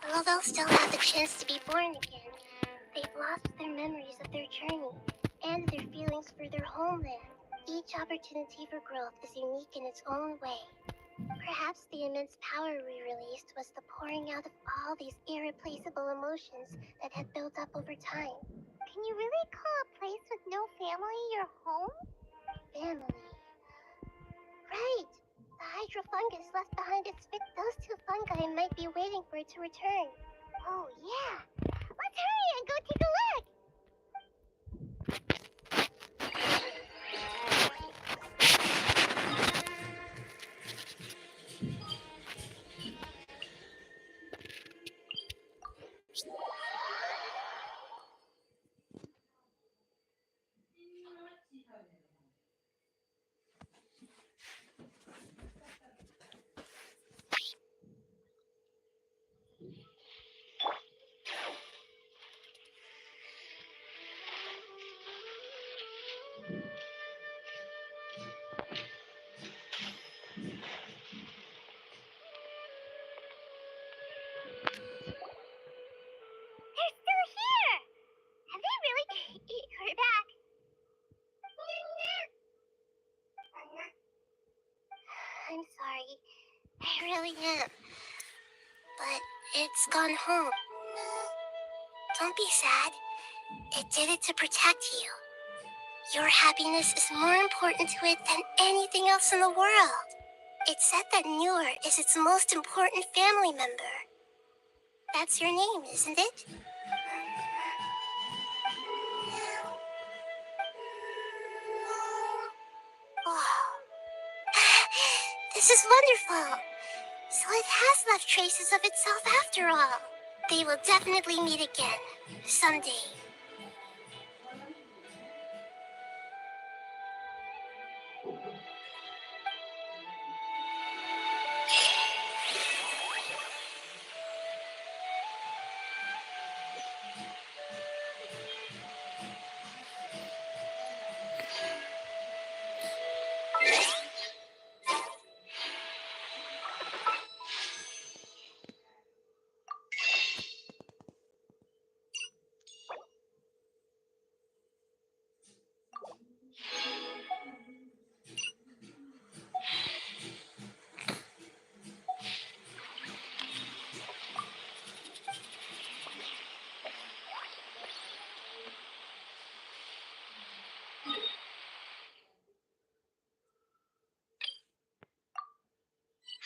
C: Although they'll still have the chance to be born again, they've lost their memories of their journey and their feelings for their homeland. Each opportunity for growth is unique in its own way. Perhaps the immense power we released was the pouring out of all these irreplaceable emotions that had built up over time. Can you really call a place with no family your home? Family. Right. The hydro fungus left behind its those two fungi might be waiting for it to return. Oh yeah. Let's hurry and go take a look. sorry. I really am. But it's gone home. Don't be sad. It did it to protect you. Your happiness is more important to it than anything else in the world. It said that Newer is its most important family member. That's your name, isn't it? Oh. This is wonderful. So it has left traces of itself after all. They will definitely meet again. Someday.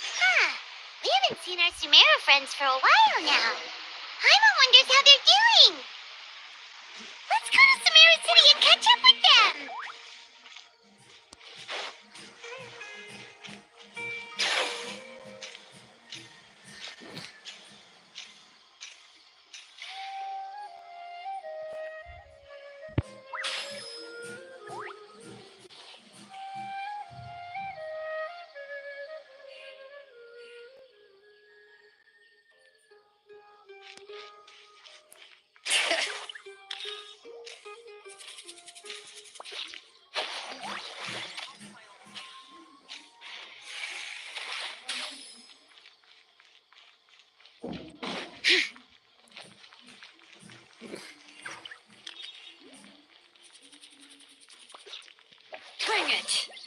C: Huh. We haven't seen our Sumera friends for a while now. Paimon wonders how they're doing. Let's go to Sumera City and catch up with them.
E: Bring it!